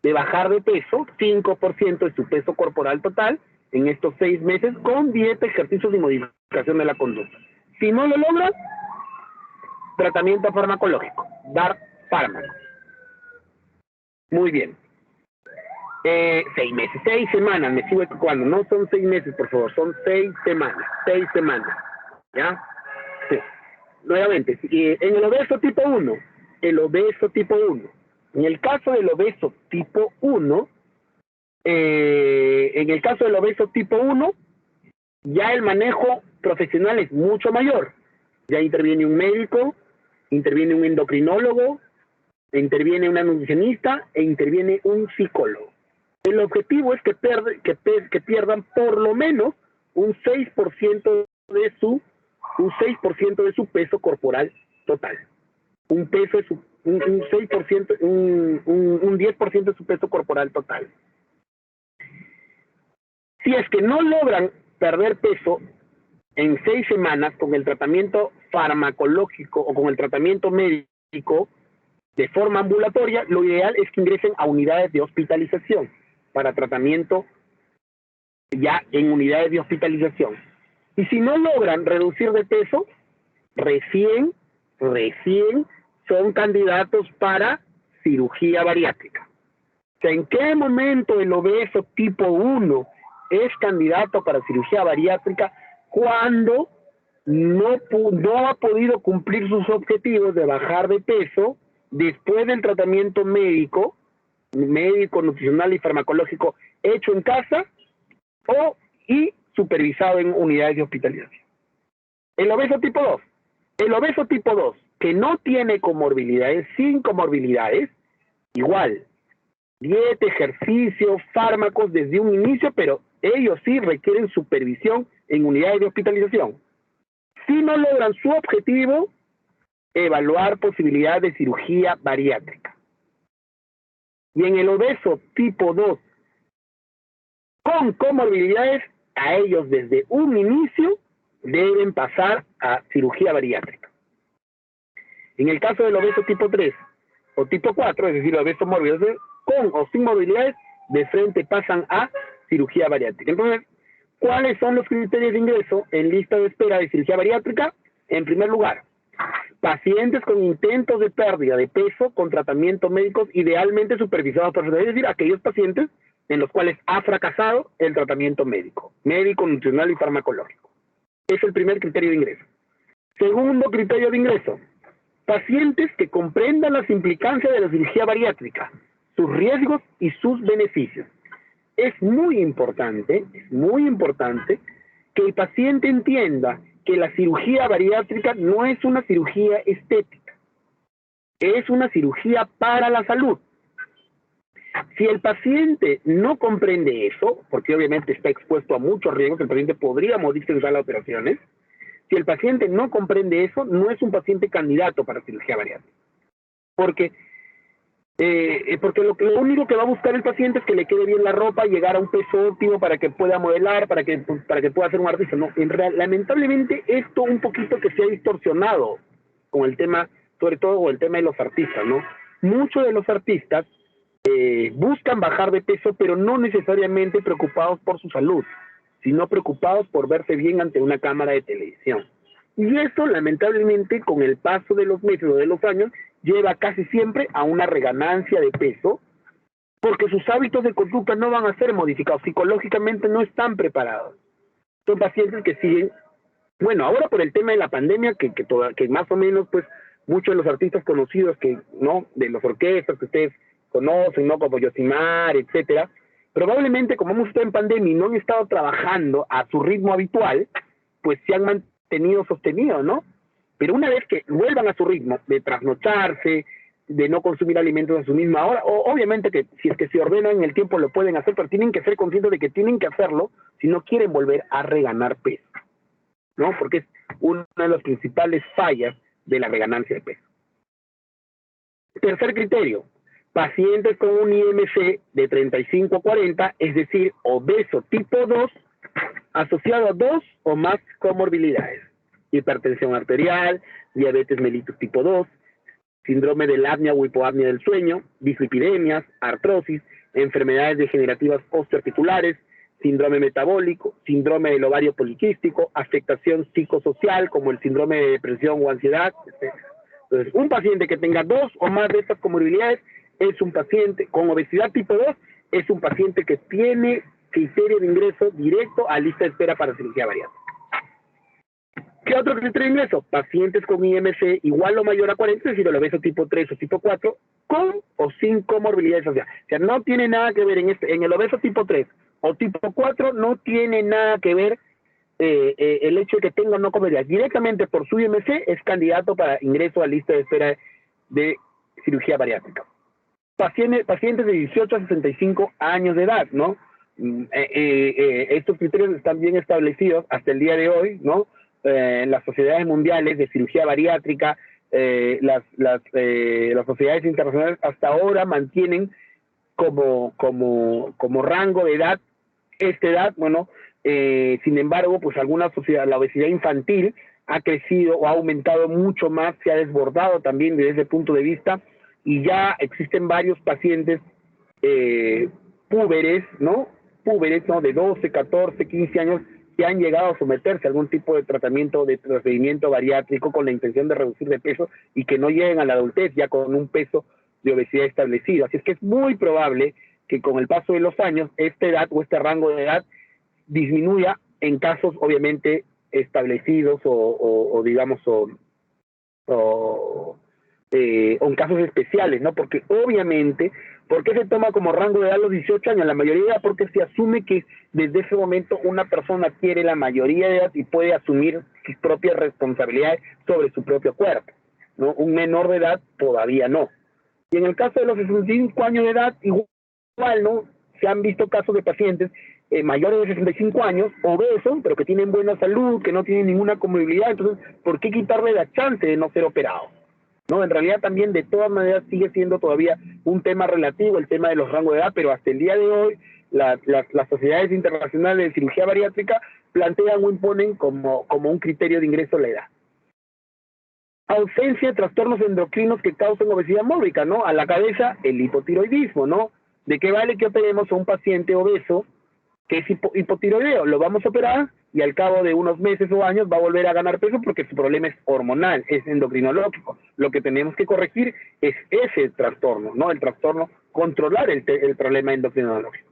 de bajar de peso, 5% de su peso corporal total, en estos 6 meses, con dieta, ejercicios y modificación de la conducta. Si no lo logra, tratamiento farmacológico, dar fármacos. Muy bien. 6 meses, 6 semanas, me sigo equivocando, no son 6 meses, por favor, son 6 semanas, 6 semanas, ¿ya? Sí. Nuevamente, en el obeso tipo 1, en el caso del obeso tipo 1, ya el manejo profesional es mucho mayor, ya interviene un médico, interviene un endocrinólogo, interviene una nutricionista e interviene un psicólogo. El objetivo es que pierdan por lo menos un 6% de su peso corporal total. Un 10% de su peso corporal total. Si es que no logran perder peso en 6 semanas con el tratamiento farmacológico o con el tratamiento médico de forma ambulatoria, lo ideal es que ingresen a unidades de hospitalización para tratamiento ya en unidades de hospitalización. Y si no logran reducir de peso, recién son candidatos para cirugía bariátrica. O sea, ¿en qué momento el obeso tipo 1 es candidato para cirugía bariátrica? Cuando no ha podido cumplir sus objetivos de bajar de peso después del tratamiento médico, nutricional y farmacológico hecho en casa y supervisado en unidades de hospitalización. El obeso tipo 2, que no tiene comorbilidades, sin comorbilidades, igual, dieta, ejercicio, fármacos desde un inicio, pero ellos sí requieren supervisión en unidades de hospitalización. Si no logran su objetivo, evaluar posibilidad de cirugía bariátrica. Y en el obeso tipo 2, con comorbilidades, a ellos desde un inicio deben pasar a cirugía bariátrica. En el caso del obeso tipo 3 o tipo 4, es decir, obeso mórbido, con o sin movilidades, de frente pasan a cirugía bariátrica. Entonces, ¿cuáles son los criterios de ingreso en lista de espera de cirugía bariátrica? En primer lugar, pacientes con intentos de pérdida de peso con tratamientos médicos idealmente supervisados por profesionales, es decir, aquellos pacientes en los cuales ha fracasado el tratamiento médico, nutricional y farmacológico. Es el primer criterio de ingreso. Segundo criterio de ingreso, pacientes que comprendan las implicancias de la cirugía bariátrica, sus riesgos y sus beneficios. Es muy importante que el paciente entienda que la cirugía bariátrica no es una cirugía estética, es una cirugía para la salud. Si el paciente no comprende eso, porque obviamente está expuesto a muchos riesgos, el paciente podría morirse en sala de operaciones, si el paciente no comprende eso, no es un paciente candidato para cirugía bariátrica. Porque lo único que va a buscar el paciente es que le quede bien la ropa, llegar a un peso óptimo para que pueda modelar, para que pueda ser un artista. No, lamentablemente esto un poquito que se ha distorsionado con el tema, sobre todo con el tema de los artistas, ¿no? Muchos de los artistas buscan bajar de peso, pero no necesariamente preocupados por su salud, sino preocupados por verse bien ante una cámara de televisión. Y eso, lamentablemente, con el paso de los meses o de los años, lleva casi siempre a una reganancia de peso, porque sus hábitos de conducta no van a ser modificados, psicológicamente no están preparados. Son pacientes que siguen, bueno, ahora por el tema de la pandemia, que más o menos, pues, muchos de los artistas conocidos de los orquestas que ustedes conocen, ¿no? Como Yosimar, etcétera, probablemente como hemos estado en pandemia y no han estado trabajando a su ritmo habitual, pues se han mantenido sostenidos, ¿no? Pero una vez que vuelvan a su ritmo de trasnocharse, de no consumir alimentos a su misma hora, obviamente que si es que se ordenan en el tiempo lo pueden hacer, pero tienen que ser conscientes de que tienen que hacerlo si no quieren volver a reganar peso. ¿no? Porque es una de las principales fallas de la reganancia de peso. Tercer criterio, pacientes con un IMC de 35 a 40, es decir, obeso tipo 2, asociado a 2 o más comorbilidades: hipertensión arterial, diabetes mellitus tipo 2, síndrome del apnea o hipoapnea del sueño, dislipidemias, artrosis, enfermedades degenerativas osteoarticulares, síndrome metabólico, síndrome del ovario poliquístico, afectación psicosocial como el síndrome de depresión o ansiedad, etc. Entonces, un paciente que tenga 2 o más de estas comorbilidades es un paciente con obesidad tipo 2, es un paciente que tiene criterio de ingreso directo a lista de espera para cirugía bariátrica. ¿Qué otro criterio de ingreso? Pacientes con IMC igual o mayor a 40, es decir, el obeso tipo 3 o tipo 4, con o sin comorbilidades asociadas. O sea, no tiene nada que ver en el obeso tipo 3 o tipo 4, no tiene nada que ver el hecho de que tenga no comorbilidades. Directamente por su IMC es candidato para ingreso a lista de espera de cirugía bariátrica. Pacientes de 18 a 65 años de edad, ¿no? Estos criterios están bien establecidos hasta el día de hoy, ¿no? Las sociedades mundiales de cirugía bariátrica, las sociedades internacionales hasta ahora mantienen como rango de edad esta edad. Bueno, sin embargo, pues algunas sociedades, la obesidad infantil ha crecido o ha aumentado mucho más, se ha desbordado también desde ese punto de vista, y ya existen varios pacientes púberes, ¿no? De 12, 14, 15 años, que han llegado a someterse a algún tipo de tratamiento, de procedimiento bariátrico con la intención de reducir de peso y que no lleguen a la adultez ya con un peso de obesidad establecido. Así es que es muy probable que con el paso de los años esta edad o este rango de edad disminuya en casos obviamente establecidos o digamos en casos especiales, ¿no? Porque obviamente, ¿por qué se toma como rango de edad los 18 años? La mayoría porque se asume que desde ese momento una persona adquiere la mayoría de edad y puede asumir sus propias responsabilidades sobre su propio cuerpo, ¿no? Un menor de edad todavía no. Y en el caso de los 65 años de edad, igual, ¿no? Se han visto casos de pacientes mayores de 65 años, obesos, pero que tienen buena salud, que no tienen ninguna comorbilidad. Entonces, ¿por qué quitarle la chance de no ser operado? ¿No? En realidad también de todas maneras sigue siendo todavía un tema relativo el tema de los rangos de edad, pero hasta el día de hoy las sociedades internacionales de cirugía bariátrica plantean o imponen como un criterio de ingreso la edad. Ausencia de trastornos endocrinos que causan obesidad mórbida, ¿no? A la cabeza, el hipotiroidismo, ¿no? ¿De qué vale que operemos a un paciente obeso que es hipotiroideo? Lo vamos a operar y al cabo de unos meses o años va a volver a ganar peso porque su problema es hormonal, es endocrinológico. Lo que tenemos que corregir es ese trastorno, ¿no? El trastorno, controlar el problema endocrinológico.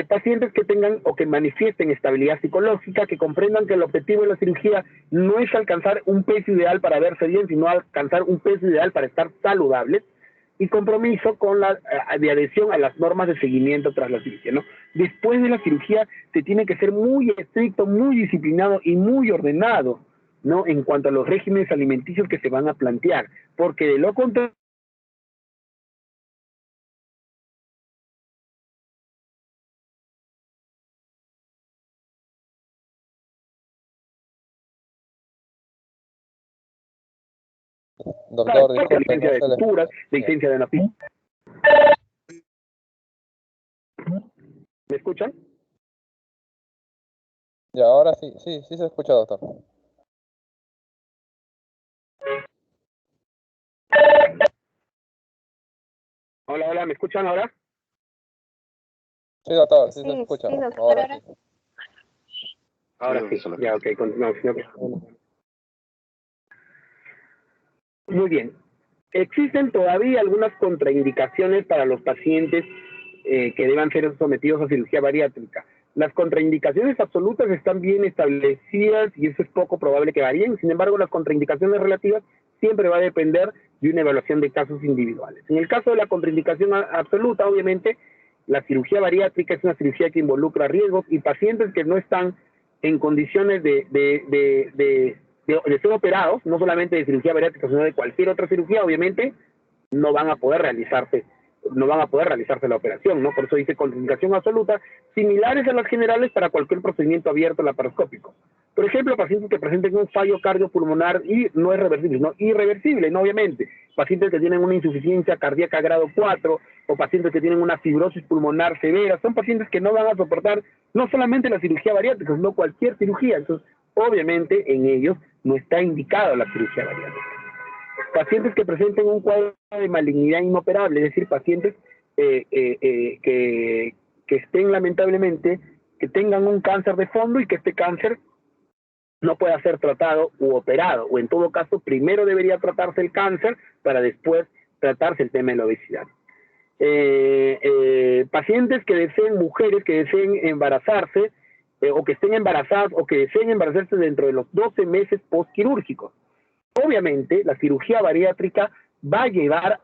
Pacientes que tengan o que manifiesten estabilidad psicológica, que comprendan que el objetivo de la cirugía no es alcanzar un peso ideal para verse bien, sino alcanzar un peso ideal para estar saludables, y compromiso con de adhesión a las normas de seguimiento tras la cirugía, ¿no? Después de la cirugía se tiene que ser muy estricto, muy disciplinado y muy ordenado, ¿no? En cuanto a los regímenes alimenticios que se van a plantear, porque de lo contrario Doctor, parte de disculpe, licencia no de se le culturas, escucha. de licencia de nación. ¿Me escuchan? Ya, ahora sí, sí, sí se escucha, doctor. Hola, hola, ¿me escuchan ahora? Sí, doctor, sí se Sí, escucha. sí, doctor. Ahora sí. Ahora sí, ya, ok, continuamos. Muy bien. Existen todavía algunas contraindicaciones para los pacientes que deban ser sometidos a cirugía bariátrica. Las contraindicaciones absolutas están bien establecidas y eso es poco probable que varíen. Sin embargo, las contraindicaciones relativas siempre va a depender de una evaluación de casos individuales. En el caso de la contraindicación absoluta, obviamente, la cirugía bariátrica es una cirugía que involucra riesgos y pacientes que no están en condiciones de ser operados, no solamente de cirugía bariátrica, sino de cualquier otra cirugía, obviamente, no van a poder realizarse no van a poder realizarse la operación, ¿no? Por eso dice contraindicación absoluta, similares a las generales para cualquier procedimiento abierto laparoscópico. Por ejemplo, pacientes que presenten un fallo cardiopulmonar y no es reversible, no irreversible, no obviamente. Pacientes que tienen una insuficiencia cardíaca grado 4 o pacientes que tienen una fibrosis pulmonar severa, son pacientes que no van a soportar no solamente la cirugía bariátrica, sino cualquier cirugía. Entonces, obviamente, en ellos no está indicada la cirugía bariátrica. Pacientes que presenten un cuadro de malignidad inoperable, es decir, pacientes que estén lamentablemente, que tengan un cáncer de fondo y que este cáncer no pueda ser tratado u operado, o en todo caso primero debería tratarse el cáncer para después tratarse el tema de la obesidad. Pacientes que deseen, mujeres que deseen embarazarse o que estén embarazadas o que deseen embarazarse dentro de los 12 meses postquirúrgicos. Obviamente la cirugía bariátrica va a llevar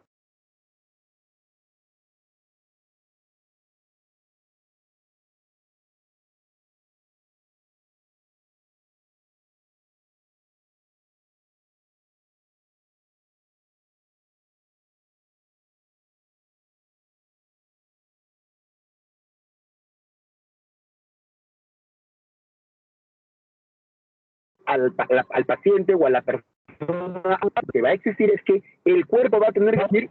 al paciente o a la persona. Lo que va a existir es que el cuerpo va a tener que ir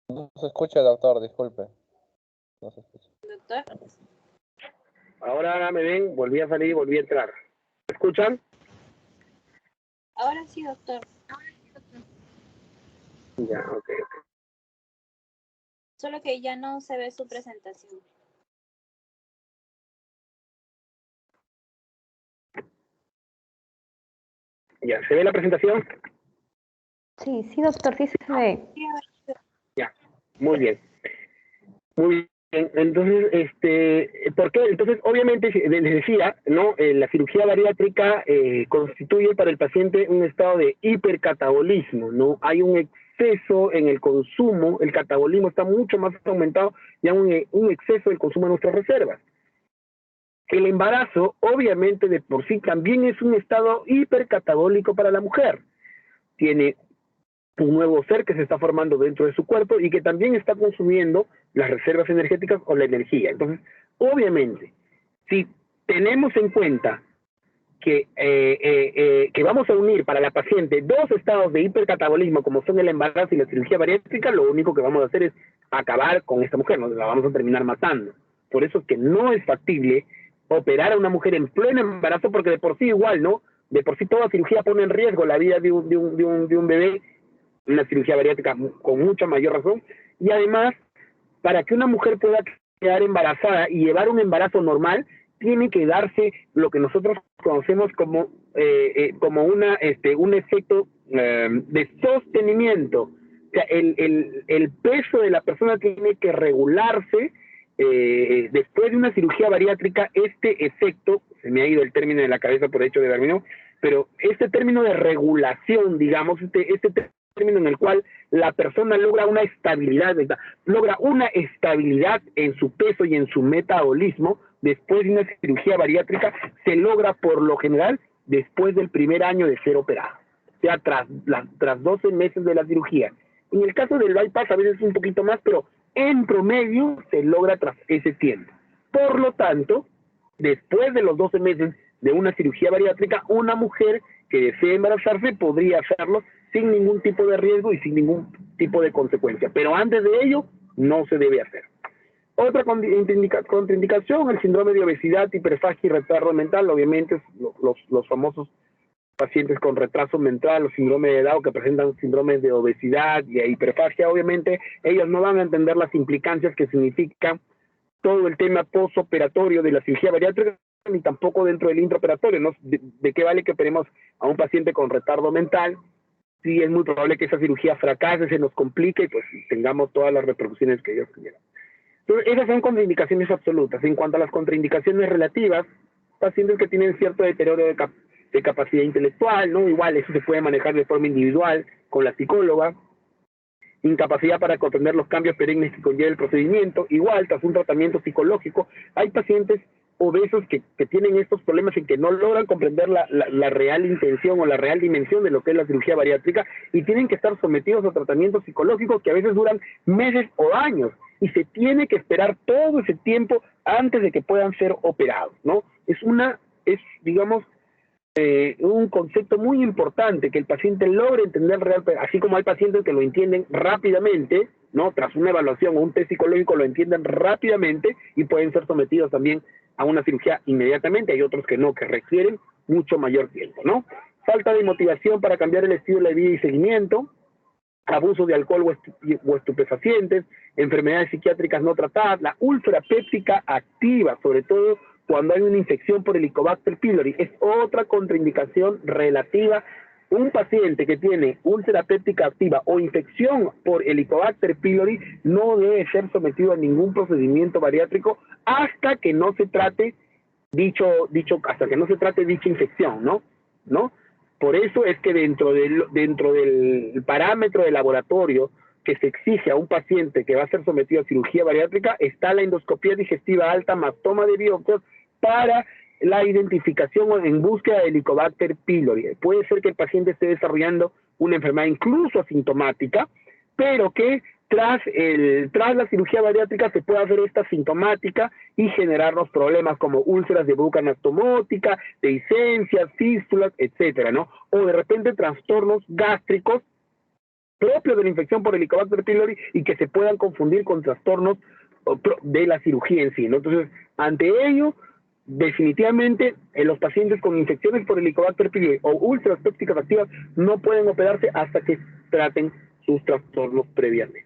No se escucha, doctor, disculpe. No se escucha. Doctor, Ahora me ven, volví a salir, volví a entrar. ¿Me escuchan? ahora sí, doctor. Ya, ok. Solo que ya no se ve su presentación. Ya, ¿se ve la presentación? Sí, sí, doctor, sí se ve. Ya, muy bien. Muy bien. Entonces, ¿por qué? Entonces, obviamente, les decía, ¿no? La cirugía bariátrica constituye para el paciente un estado de hipercatabolismo, ¿no? Hay un exceso en el consumo, el catabolismo está mucho más aumentado y hay un exceso del consumo de nuestras reservas. El embarazo, obviamente, de por sí también es un estado hipercatabólico para la mujer. Tiene un nuevo ser que se está formando dentro de su cuerpo y que también está consumiendo las reservas energéticas o la energía. Entonces, obviamente, si tenemos en cuenta que vamos a unir para la paciente dos estados de hipercatabolismo como son el embarazo y la cirugía bariátrica, lo único que vamos a hacer es acabar con esta mujer, nos la vamos a terminar matando. Por eso es que no es factible operar a una mujer en pleno embarazo, porque de por sí igual, ¿no? De por sí toda cirugía pone en riesgo la vida de un bebé, una cirugía bariátrica con mucha mayor razón, y además, para que una mujer pueda quedar embarazada y llevar un embarazo normal, tiene que darse lo que nosotros conocemos como un efecto de sostenimiento. O sea, el peso de la persona tiene que regularse después de una cirugía bariátrica. Este efecto, se me ha ido el término de la cabeza por hecho de término, pero este término de regulación, digamos, este término en el cual la persona logra una estabilidad en su peso y en su metabolismo después de una cirugía bariátrica, se logra por lo general después del primer año de ser operado, o sea, tras 12 meses de la cirugía. En el caso del bypass a veces un poquito más, pero en promedio se logra tras ese tiempo. Por lo tanto, después de los 12 meses de una cirugía bariátrica, una mujer que desee embarazarse podría hacerlo sin ningún tipo de riesgo y sin ningún tipo de consecuencia. Pero antes de ello, no se debe hacer. Otra contraindicación, el síndrome de obesidad, hiperfagia y retardo mental. Obviamente, los famosos pacientes con retraso mental o síndrome de Down que presentan síndromes de obesidad y hiperfagia, obviamente, ellos no van a entender las implicancias que significa todo el tema postoperatorio de la cirugía bariátrica, ni tampoco dentro del intraoperatorio, ¿no? ¿De qué vale que operemos a un paciente con retardo mental? Sí, es muy probable que esa cirugía fracase, se nos complique y pues tengamos todas las repercusiones que ellos quieran. Entonces, esas son contraindicaciones absolutas. En cuanto a las contraindicaciones relativas, pacientes que tienen cierto deterioro de capacidad intelectual, ¿no? Igual eso se puede manejar de forma individual con la psicóloga. Incapacidad para comprender los cambios perennes que conlleva el procedimiento, igual tras un tratamiento psicológico. Hay pacientes obesos que tienen estos problemas en que no logran comprender la real intención o la real dimensión de lo que es la cirugía bariátrica y tienen que estar sometidos a tratamientos psicológicos que a veces duran meses o años y se tiene que esperar todo ese tiempo antes de que puedan ser operados, ¿no? Digamos, un concepto muy importante, que el paciente logre entender real, así como hay pacientes que lo entienden rápidamente, ¿no? Tras una evaluación o un test psicológico lo entienden rápidamente y pueden ser sometidos también a una cirugía inmediatamente. Hay otros que no, que requieren mucho mayor tiempo, ¿no? Falta de motivación para cambiar el estilo de vida y seguimiento, abuso de alcohol o estupefacientes, enfermedades psiquiátricas no tratadas, la úlcera péptica activa, sobre todo cuando hay una infección por Helicobacter pylori, es otra contraindicación relativa. Un paciente que tiene úlcera péptica activa o infección por Helicobacter pylori no debe ser sometido a ningún procedimiento bariátrico hasta que no se trate dicha infección, ¿no? Por eso es que dentro del parámetro de laboratorio que se exige a un paciente que va a ser sometido a cirugía bariátrica está la endoscopía digestiva alta más toma de biopsias para la identificación en búsqueda de Helicobacter pylori. Puede ser que el paciente esté desarrollando una enfermedad incluso asintomática, pero que tras la cirugía bariátrica se puede hacer esta sintomática y generarnos problemas como úlceras de boca anastomótica, dehiscencias, fístulas, etcétera, ¿no? O de repente trastornos gástricos propios de la infección por Helicobacter pylori y que se puedan confundir con trastornos de la cirugía en sí, ¿no? Entonces, ante ello, definitivamente los pacientes con infecciones por Helicobacter pylori o úlceras pépticas activas no pueden operarse hasta que traten sus trastornos previamente.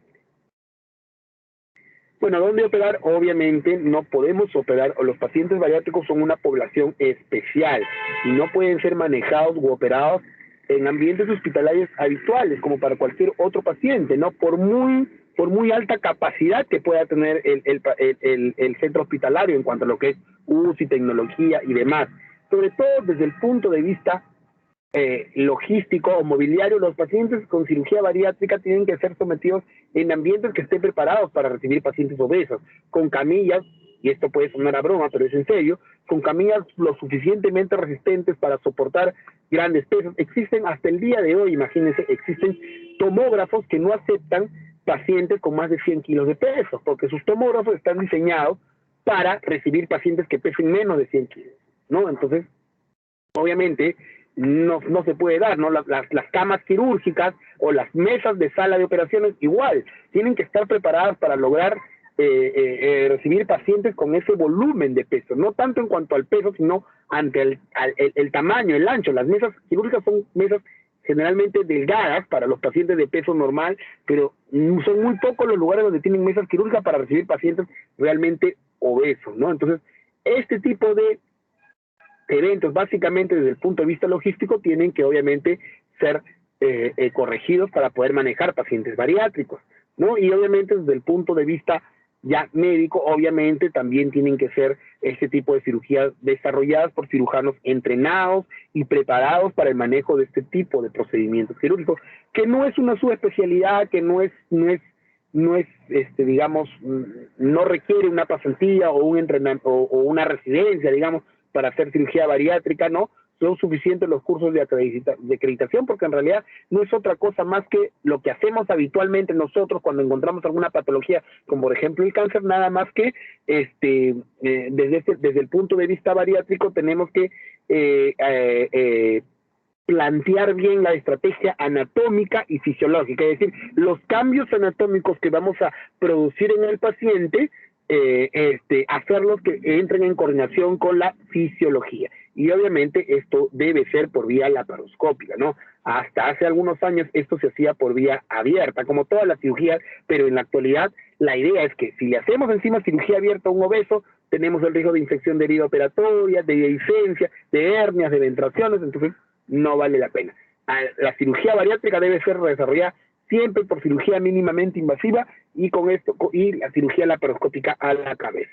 Bueno, ¿dónde operar? Obviamente no podemos operar, o los pacientes bariátricos son una población especial y no pueden ser manejados u operados en ambientes hospitalarios habituales, como para cualquier otro paciente, ¿no? Por muy alta capacidad que pueda tener el centro hospitalario en cuanto a lo que es UCI, tecnología y demás. Sobre todo desde el punto de vista logístico o mobiliario, los pacientes con cirugía bariátrica tienen que ser sometidos en ambientes que estén preparados para recibir pacientes obesos, con camillas, y esto puede sonar a broma, pero es en serio, con camillas lo suficientemente resistentes para soportar grandes pesos. Existen hasta el día de hoy, imagínense, existen tomógrafos que no aceptan pacientes con más de 100 kilos de peso, porque sus tomógrafos están diseñados para recibir pacientes que pesen menos de 100 kilos, ¿no? Entonces, obviamente, no se puede dar, ¿no? Las camas quirúrgicas o las mesas de sala de operaciones igual, tienen que estar preparadas para lograr recibir pacientes con ese volumen de peso, no tanto en cuanto al peso, sino ante el tamaño, el ancho. Las mesas quirúrgicas son mesas generalmente delgadas para los pacientes de peso normal, pero son muy pocos los lugares donde tienen mesas quirúrgicas para recibir pacientes realmente obesos, ¿no? Entonces, este tipo de eventos, básicamente desde el punto de vista logístico, tienen que obviamente ser corregidos para poder manejar pacientes bariátricos, ¿no? Y obviamente desde el punto de vista ya médico, obviamente también tienen que ser este tipo de cirugías desarrolladas por cirujanos entrenados y preparados para el manejo de este tipo de procedimientos quirúrgicos, que no es una subespecialidad, que no es digamos, no requiere una pasantía o un entrenamiento o una residencia, digamos, para hacer cirugía bariátrica, ¿no? Son suficientes los cursos de acreditación, porque en realidad no es otra cosa más que lo que hacemos habitualmente nosotros cuando encontramos alguna patología, como por ejemplo el cáncer, nada más que desde el punto de vista bariátrico tenemos que plantear bien la estrategia anatómica y fisiológica, es decir, los cambios anatómicos que vamos a producir en el paciente, hacerlos que entren en coordinación con la fisiología. Y obviamente esto debe ser por vía laparoscópica, ¿no? Hasta hace algunos años esto se hacía por vía abierta, como todas las cirugías, pero en la actualidad la idea es que si le hacemos encima cirugía abierta a un obeso, tenemos el riesgo de infección de herida operatoria, de dehiscencia, de hernias, de ventraciones, entonces no vale la pena. La cirugía bariátrica debe ser desarrollada siempre por cirugía mínimamente invasiva y con esto y la cirugía laparoscópica a la cabeza.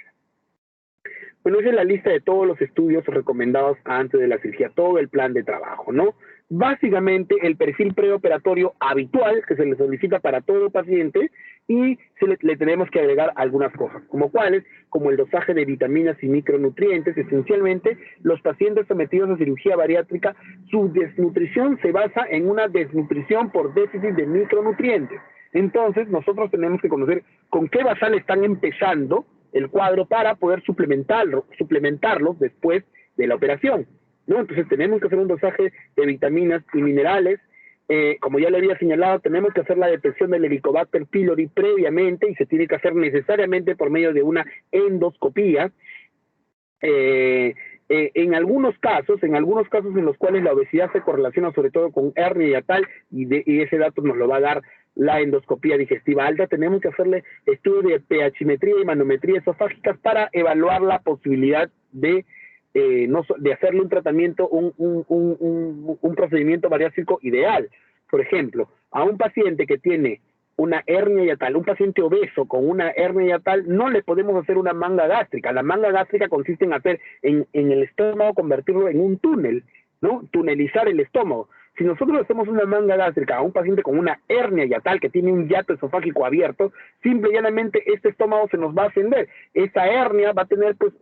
Bueno, esa es la lista de todos los estudios recomendados antes de la cirugía, todo el plan de trabajo, ¿no? Básicamente el perfil preoperatorio habitual que se le solicita para todo paciente y le tenemos que agregar algunas cosas, como cuáles, como el dosaje de vitaminas y micronutrientes. Esencialmente, los pacientes sometidos a cirugía bariátrica, su desnutrición se basa en una desnutrición por déficit de micronutrientes. Entonces, nosotros tenemos que conocer con qué basal están empezando el cuadro para poder suplementarlos después de la operación, ¿no? Entonces tenemos que hacer un dosaje de vitaminas y minerales. Como ya le había señalado, tenemos que hacer la detección del Helicobacter pylori previamente y se tiene que hacer necesariamente por medio de una endoscopía. En algunos casos en los cuales la obesidad se correlaciona sobre todo con hernia hiatal y ese dato nos lo va a dar la endoscopía digestiva alta, tenemos que hacerle estudios de pHimetría y manometría esofágicas para evaluar la posibilidad de hacerle un tratamiento, un procedimiento bariátrico ideal. Por ejemplo, a un paciente que tiene una hernia hiatal, un paciente obeso con una hernia hiatal, no le podemos hacer una manga gástrica. La manga gástrica consiste en hacer en el estómago, convertirlo en un túnel, ¿no? Tunelizar el estómago. Si nosotros hacemos una manga gástrica a un paciente con una hernia hiatal que tiene un hiato esofágico abierto, simple y llanamente este estómago se nos va a ascender. Esta hernia va a tener, pues,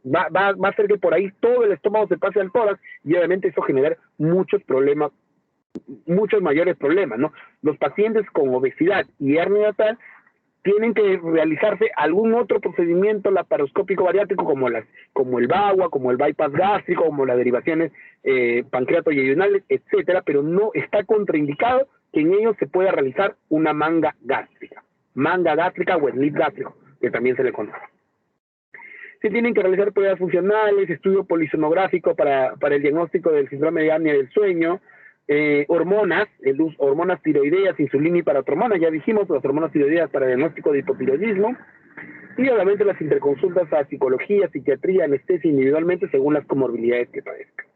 va a hacer que por ahí todo el estómago se pase al tórax y obviamente eso genera muchos problemas, muchos mayores problemas, ¿no? Los pacientes con obesidad y hernia hiatal tienen que realizarse algún otro procedimiento laparoscópico bariátrico como el BAGUA, como el bypass gástrico, como las derivaciones pancreatoyeyunales, etcétera, pero no está contraindicado que en ellos se pueda realizar una manga gástrica o slip gástrico, que también se le conoce. Se tienen que realizar pruebas funcionales, estudio polisonográfico para el diagnóstico del síndrome de apnea del sueño, hormonas tiroideas, insulina y paratormona, ya dijimos, las hormonas tiroideas para diagnóstico de hipotiroidismo, y obviamente las interconsultas a psicología, psiquiatría, anestesia individualmente según las comorbilidades que padezcan.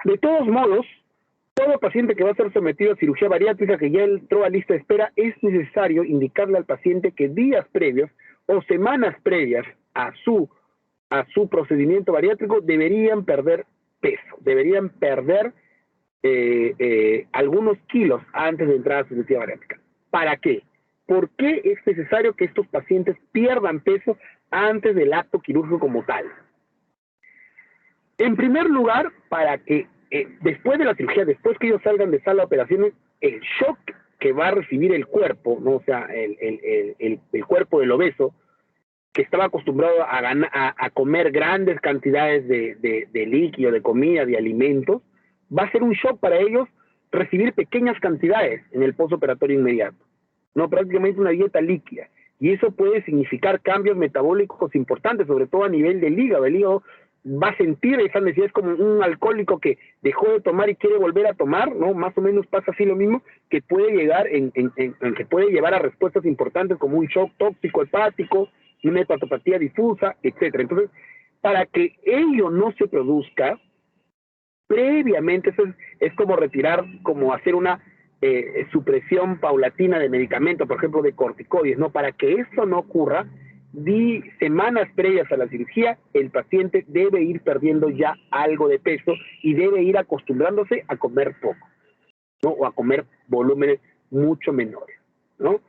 De todos modos, todo paciente que va a ser sometido a cirugía bariátrica que ya entró a lista de espera, es necesario indicarle al paciente que días previos o semanas previas a su procedimiento bariátrico deberían perder peso, deberían perder algunos kilos antes de entrar a cirugía bariátrica. ¿Para qué? ¿Por qué es necesario que estos pacientes pierdan peso antes del acto quirúrgico como tal? En primer lugar, para que después de la cirugía, después que ellos salgan de sala de operaciones, el shock que va a recibir el cuerpo, ¿no? O sea, el cuerpo del obeso, que estaba acostumbrado a comer grandes cantidades de líquido, de comida, de alimentos, va a ser un shock para ellos recibir pequeñas cantidades en el postoperatorio inmediato, no, prácticamente una dieta líquida, y eso puede significar cambios metabólicos importantes, sobre todo a nivel del hígado. El hígado va a sentir esa necesidad, es como un alcohólico que dejó de tomar y quiere volver a tomar, ¿no? Más o menos pasa así lo mismo, que puede llegar que puede llevar a respuestas importantes como un shock tóxico hepático, una hepatopatía difusa, etcétera. Entonces, para que ello no se produzca, previamente, eso es como hacer una supresión paulatina de medicamentos, por ejemplo, de corticoides, ¿no? Para que esto no ocurra, semanas previas a la cirugía, el paciente debe ir perdiendo ya algo de peso y debe ir acostumbrándose a comer poco, ¿no? O a comer volúmenes mucho menores, ¿no?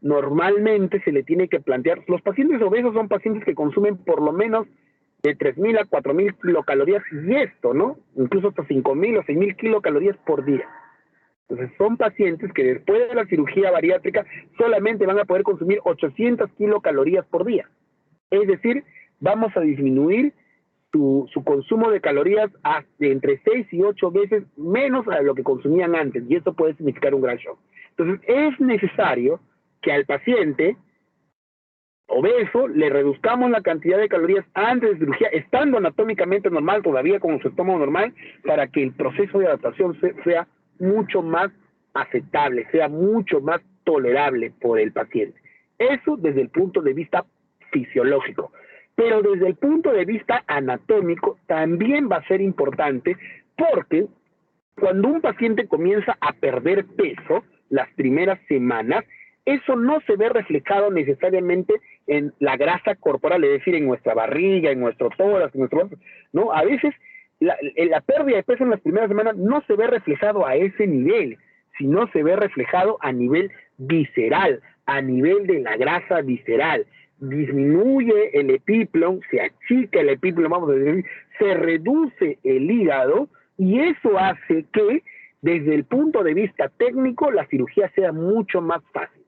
Normalmente se le tiene que plantear, los pacientes obesos son pacientes que consumen por lo menos de 3.000 a 4.000 kilocalorías, y esto, ¿no? Incluso hasta 5.000 o 6.000 kilocalorías por día. Entonces son pacientes que después de la cirugía bariátrica solamente van a poder consumir 800 kilocalorías por día. Es decir, vamos a disminuir su consumo de calorías de entre 6 y 8 veces menos a lo que consumían antes, y eso puede significar un gran shock. Entonces es necesario que al paciente obeso le reduzcamos la cantidad de calorías antes de cirugía, estando anatómicamente normal, todavía con su estómago normal, para que el proceso de adaptación sea mucho más aceptable, sea mucho más tolerable por el paciente. Eso desde el punto de vista fisiológico. Pero desde el punto de vista anatómico también va a ser importante, porque cuando un paciente comienza a perder peso las primeras semanas, eso no se ve reflejado necesariamente en la grasa corporal, es decir, en nuestra barriga, en nuestro tórax, en nuestro... ¿no? A veces la pérdida de peso en las primeras semanas no se ve reflejado a ese nivel, sino se ve reflejado a nivel visceral, a nivel de la grasa visceral. Disminuye el epíplon, se achica el epíplon, vamos a decir, se reduce el hígado, y eso hace que, desde el punto de vista técnico, la cirugía sea mucho más fácil.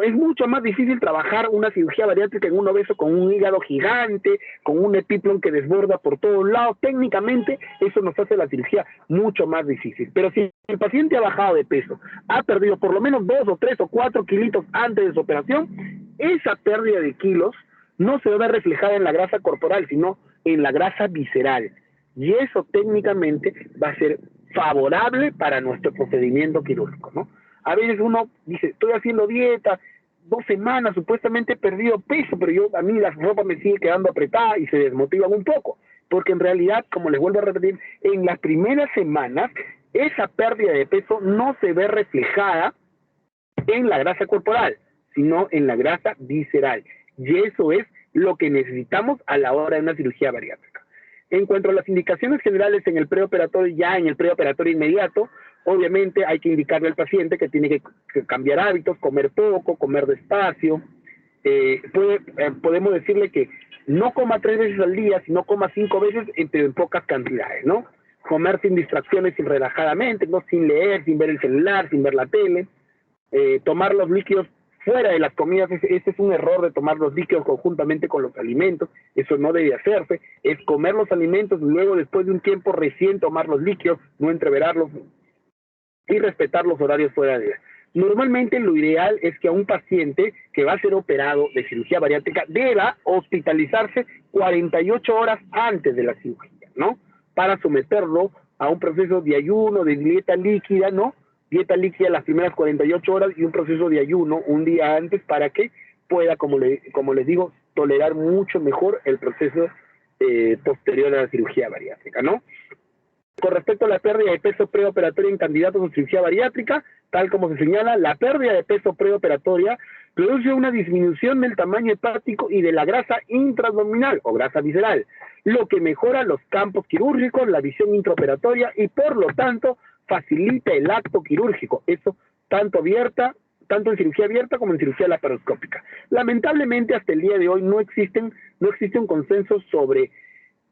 Es mucho más difícil trabajar una cirugía bariátrica en un obeso con un hígado gigante, con un epíplon que desborda por todos lados. Técnicamente, eso nos hace la cirugía mucho más difícil. Pero si el paciente ha bajado de peso, ha perdido por lo menos 2 o 3 o 4 kilitos antes de su operación, esa pérdida de kilos no se ve reflejada en la grasa corporal, sino en la grasa visceral. Y eso técnicamente va a ser favorable para nuestro procedimiento quirúrgico, ¿no? A veces uno dice, estoy haciendo dieta, 2 semanas, supuestamente he perdido peso, pero a mí la ropa me sigue quedando apretada y se desmotivan un poco, porque en realidad, como les vuelvo a repetir, en las primeras semanas, esa pérdida de peso no se ve reflejada en la grasa corporal, sino en la grasa visceral. Y eso es lo que necesitamos a la hora de una cirugía bariátrica. En cuanto a las indicaciones generales en el preoperatorio, ya en el preoperatorio inmediato, obviamente hay que indicarle al paciente que tiene que cambiar hábitos, comer poco, comer despacio. Podemos decirle que no coma 3 veces al día, sino coma 5 veces en pocas cantidades, ¿no? Comer sin distracciones, sin relajadamente, ¿no? Sin leer, sin ver el celular, sin ver la tele. Tomar los líquidos fuera de las comidas, ese es un error de tomar los líquidos conjuntamente con los alimentos, eso no debe hacerse, es comer los alimentos y luego después de un tiempo recién tomar los líquidos, no entreverarlos y respetar los horarios fuera de ella. Normalmente lo ideal es que a un paciente que va a ser operado de cirugía bariátrica deba hospitalizarse 48 horas antes de la cirugía, ¿no? Para someterlo a un proceso de ayuno, de dieta líquida, ¿no? Dieta líquida las primeras 48 horas y un proceso de ayuno un día antes para que pueda, como les digo, tolerar mucho mejor el proceso posterior a la cirugía bariátrica, ¿no? Con respecto a la pérdida de peso preoperatoria en candidatos a cirugía bariátrica, tal como se señala, la pérdida de peso preoperatoria produce una disminución del tamaño hepático y de la grasa intraabdominal o grasa visceral, lo que mejora los campos quirúrgicos, la visión intraoperatoria y por lo tanto facilita el acto quirúrgico, eso tanto en cirugía abierta como en cirugía laparoscópica. Lamentablemente hasta el día de hoy no existe un consenso sobre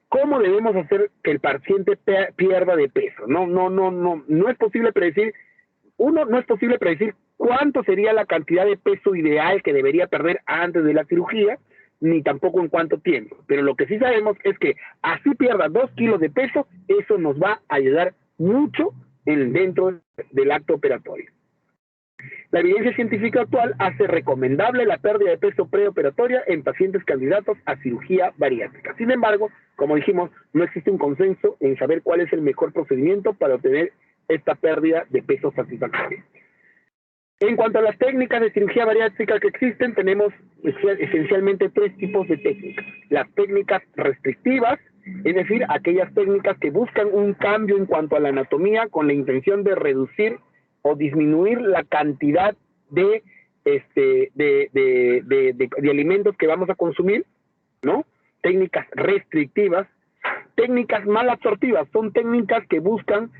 cómo debemos hacer que el paciente pierda de peso. No es posible predecir, no es posible predecir cuánto sería la cantidad de peso ideal que debería perder antes de la cirugía, ni tampoco en cuánto tiempo. Pero lo que sí sabemos es que así pierda 2 kilos de peso, eso nos va a ayudar mucho dentro del acto operatorio. La evidencia científica actual hace recomendable la pérdida de peso preoperatoria en pacientes candidatos a cirugía bariátrica. Sin embargo, como dijimos, no existe un consenso en saber cuál es el mejor procedimiento para obtener esta pérdida de peso satisfactoria. En cuanto a las técnicas de cirugía bariátrica que existen, tenemos esencialmente 3 tipos de técnicas. Las técnicas restrictivas, es decir, aquellas técnicas que buscan un cambio en cuanto a la anatomía con la intención de reducir o disminuir la cantidad de alimentos que vamos a consumir, ¿no? Técnicas restrictivas. Técnicas malabsortivas son técnicas que buscan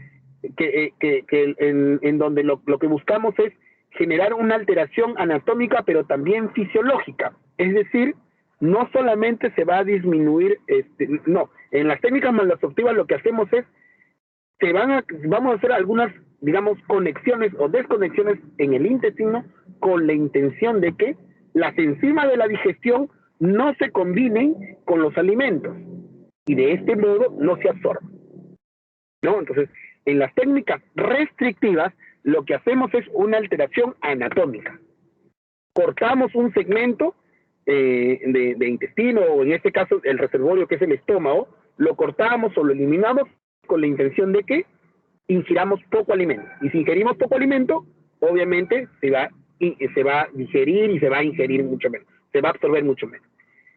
en donde lo que buscamos es generar una alteración anatómica pero también fisiológica, es decir, no solamente se va a disminuir, en las técnicas malabsortivas lo que hacemos es vamos a hacer algunas, digamos, conexiones o desconexiones en el intestino con la intención de que las enzimas de la digestión no se combinen con los alimentos y de este modo no se absorben, ¿no? Entonces, en las técnicas restrictivas lo que hacemos es una alteración anatómica. Cortamos un segmento de intestino, o en este caso el reservorio que es el estómago, lo cortamos o lo eliminamos con la intención de que ingiramos poco alimento. Y si ingerimos poco alimento, obviamente se va a digerir y se va a ingerir mucho menos, se va a absorber mucho menos.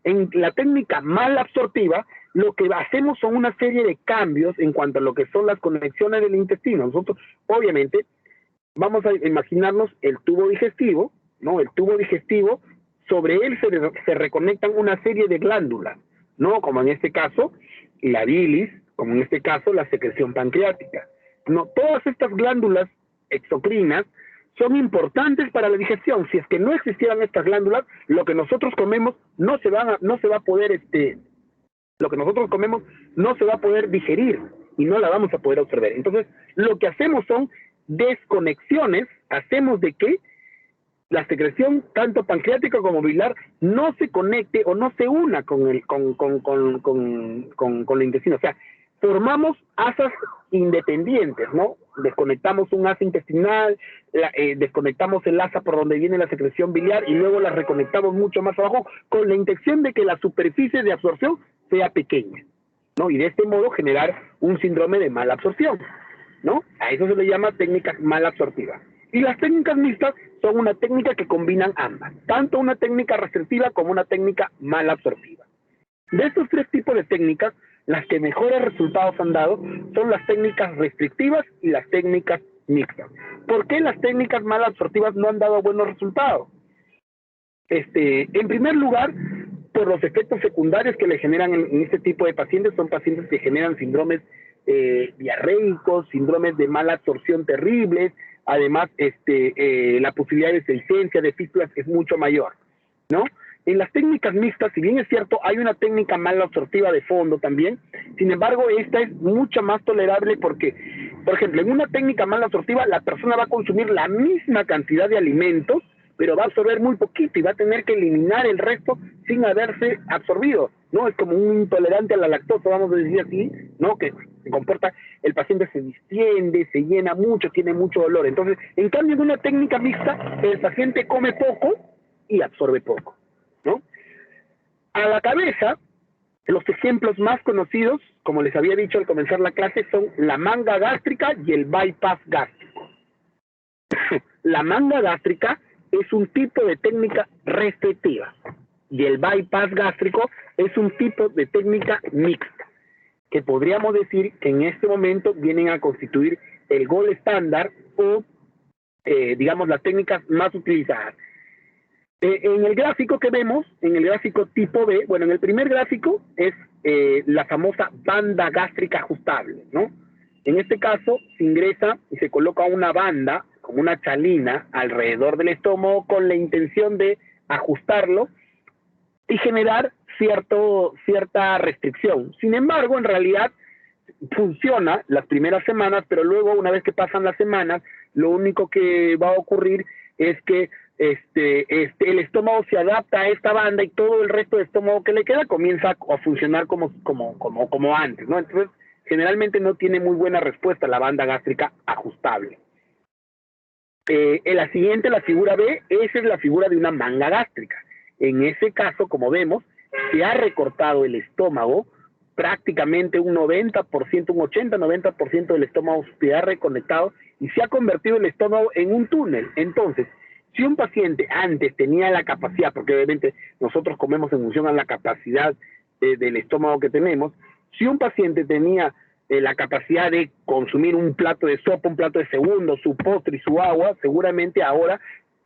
En la técnica malabsortiva, lo que hacemos son una serie de cambios en cuanto a lo que son las conexiones del intestino. Nosotros, obviamente, vamos a imaginarnos el tubo digestivo, ¿no? El tubo digestivo, sobre él se reconectan una serie de glándulas, ¿no? Como en este caso, la bilis, como en este caso, la secreción pancreática. No, todas estas glándulas exocrinas son importantes para la digestión. Si es que no existieran estas glándulas, lo que nosotros comemos no se va a poder lo que nosotros comemos no se va a poder digerir y no la vamos a poder absorber. Entonces, lo que hacemos son desconexiones, hacemos de que la secreción, tanto pancreática como biliar, no se conecte o no se una con el intestino. O sea, formamos asas independientes, ¿no? Desconectamos un asa intestinal, desconectamos el asa por donde viene la secreción biliar y luego la reconectamos mucho más abajo con la intención de que la superficie de absorción sea pequeña, ¿no? Y de este modo generar un síndrome de mala absorción, ¿no? A eso se le llama técnicas malabsortivas. Y las técnicas mixtas son una técnica que combinan ambas, tanto una técnica restrictiva como una técnica malabsortiva. De estos tres tipos de técnicas, las que mejores resultados han dado son las técnicas restrictivas y las técnicas mixtas. ¿Por qué las técnicas malabsortivas no han dado buenos resultados? En primer lugar, por los efectos secundarios que le generan en este tipo de pacientes. Son pacientes que generan síndromes diarreicos, síndromes de mala absorción terribles. Además, la posibilidad de sentencia de fístulas es mucho mayor, ¿no? En las técnicas mixtas, si bien es cierto, hay una técnica malabsortiva de fondo también, sin embargo, esta es mucho más tolerable porque, por ejemplo, en una técnica malabsortiva, la persona va a consumir la misma cantidad de alimentos, pero va a absorber muy poquito y va a tener que eliminar el resto sin haberse absorbido, ¿no? Es como un intolerante a la lactosa, vamos a decir así, ¿no? Que se comporta, el paciente se distiende, se llena mucho, tiene mucho dolor. Entonces, en cambio, en una técnica mixta, el paciente come poco y absorbe poco, ¿no? A la cabeza, los ejemplos más conocidos, como les había dicho al comenzar la clase, son la manga gástrica y el bypass gástrico. La manga gástrica es un tipo de técnica restrictiva y el bypass gástrico es un tipo de técnica mixta, que podríamos decir que en este momento vienen a constituir el gold estándar o, digamos, las técnicas más utilizadas. En el gráfico que vemos, en el gráfico tipo B, bueno, en el primer gráfico es la famosa banda gástrica ajustable, ¿no? En este caso se ingresa y se coloca una banda, como una chalina, alrededor del estómago con la intención de ajustarlo y generar cierta restricción. Sin embargo, en realidad funciona las primeras semanas, pero luego, una vez que pasan las semanas, lo único que va a ocurrir es que el estómago se adapta a esta banda y todo el resto del estómago que le queda comienza a funcionar como antes, ¿no? Entonces, generalmente no tiene muy buena respuesta la banda gástrica ajustable. En la siguiente, la figura B, esa es la figura de una manga gástrica. En ese caso, como vemos, se ha recortado el estómago, prácticamente un 90%, un 80-90% del estómago se ha reconectado y se ha convertido el estómago en un túnel. Entonces, si un paciente antes tenía la capacidad, porque obviamente nosotros comemos en función a la capacidad del estómago que tenemos, si un paciente tenía la capacidad de consumir un plato de sopa, un plato de segundo, su postre y su agua, seguramente ahora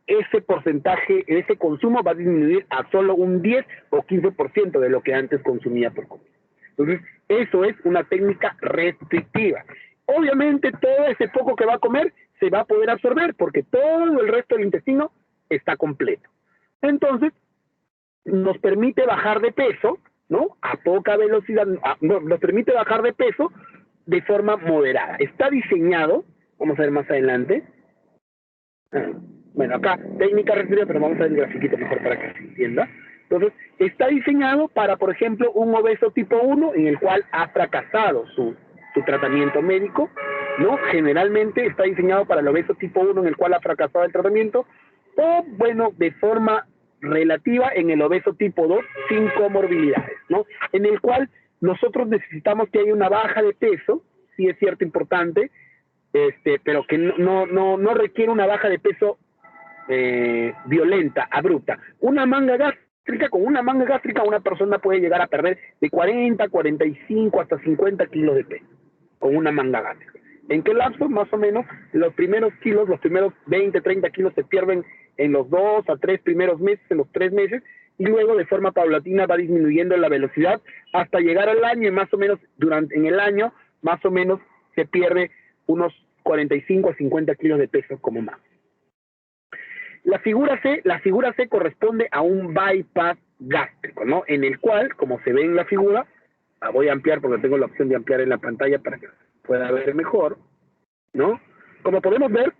ese porcentaje, ese consumo va a disminuir a solo un 10 o 15% de lo que antes consumía por comida. Entonces, eso es una técnica restrictiva. Obviamente, todo ese poco que va a comer se va a poder absorber porque todo el resto del intestino está completo. Entonces, nos permite bajar de peso, ¿no? A poca velocidad, nos permite bajar de peso de forma moderada. Está diseñado, vamos a ver más adelante. Bueno, acá técnica restrictiva, pero vamos a ver el grafiquito mejor para que se entienda. Entonces, está diseñado para, por ejemplo, un obeso tipo 1 en el cual ha fracasado su tratamiento médico, ¿no? Generalmente está diseñado para el obeso tipo 1 en el cual ha fracasado el tratamiento, o, bueno, de forma relativa en el obeso tipo 2 sin comorbilidades, ¿no? En el cual nosotros necesitamos que haya una baja de peso, sí es cierto, importante, pero que no requiere una baja de peso violenta, abrupta. Una manga gástrica gástrica, con una manga gástrica, una persona puede llegar a perder de 40, 45 hasta 50 kilos de peso con una manga gástrica. ¿En qué lapso? Más o menos, los primeros kilos, los primeros 20, 30 kilos se pierden en los 2 a 3 primeros meses, en los 3 meses, y luego de forma paulatina va disminuyendo la velocidad hasta llegar al año, y más o menos en el año, más o menos se pierde unos 45 a 50 kilos de peso como más. La figura C corresponde a un bypass gástrico, ¿no? En el cual, como se ve en la figura, la voy a ampliar porque tengo la opción de ampliar en la pantalla para que pueda ver mejor, ¿no? Como podemos ver,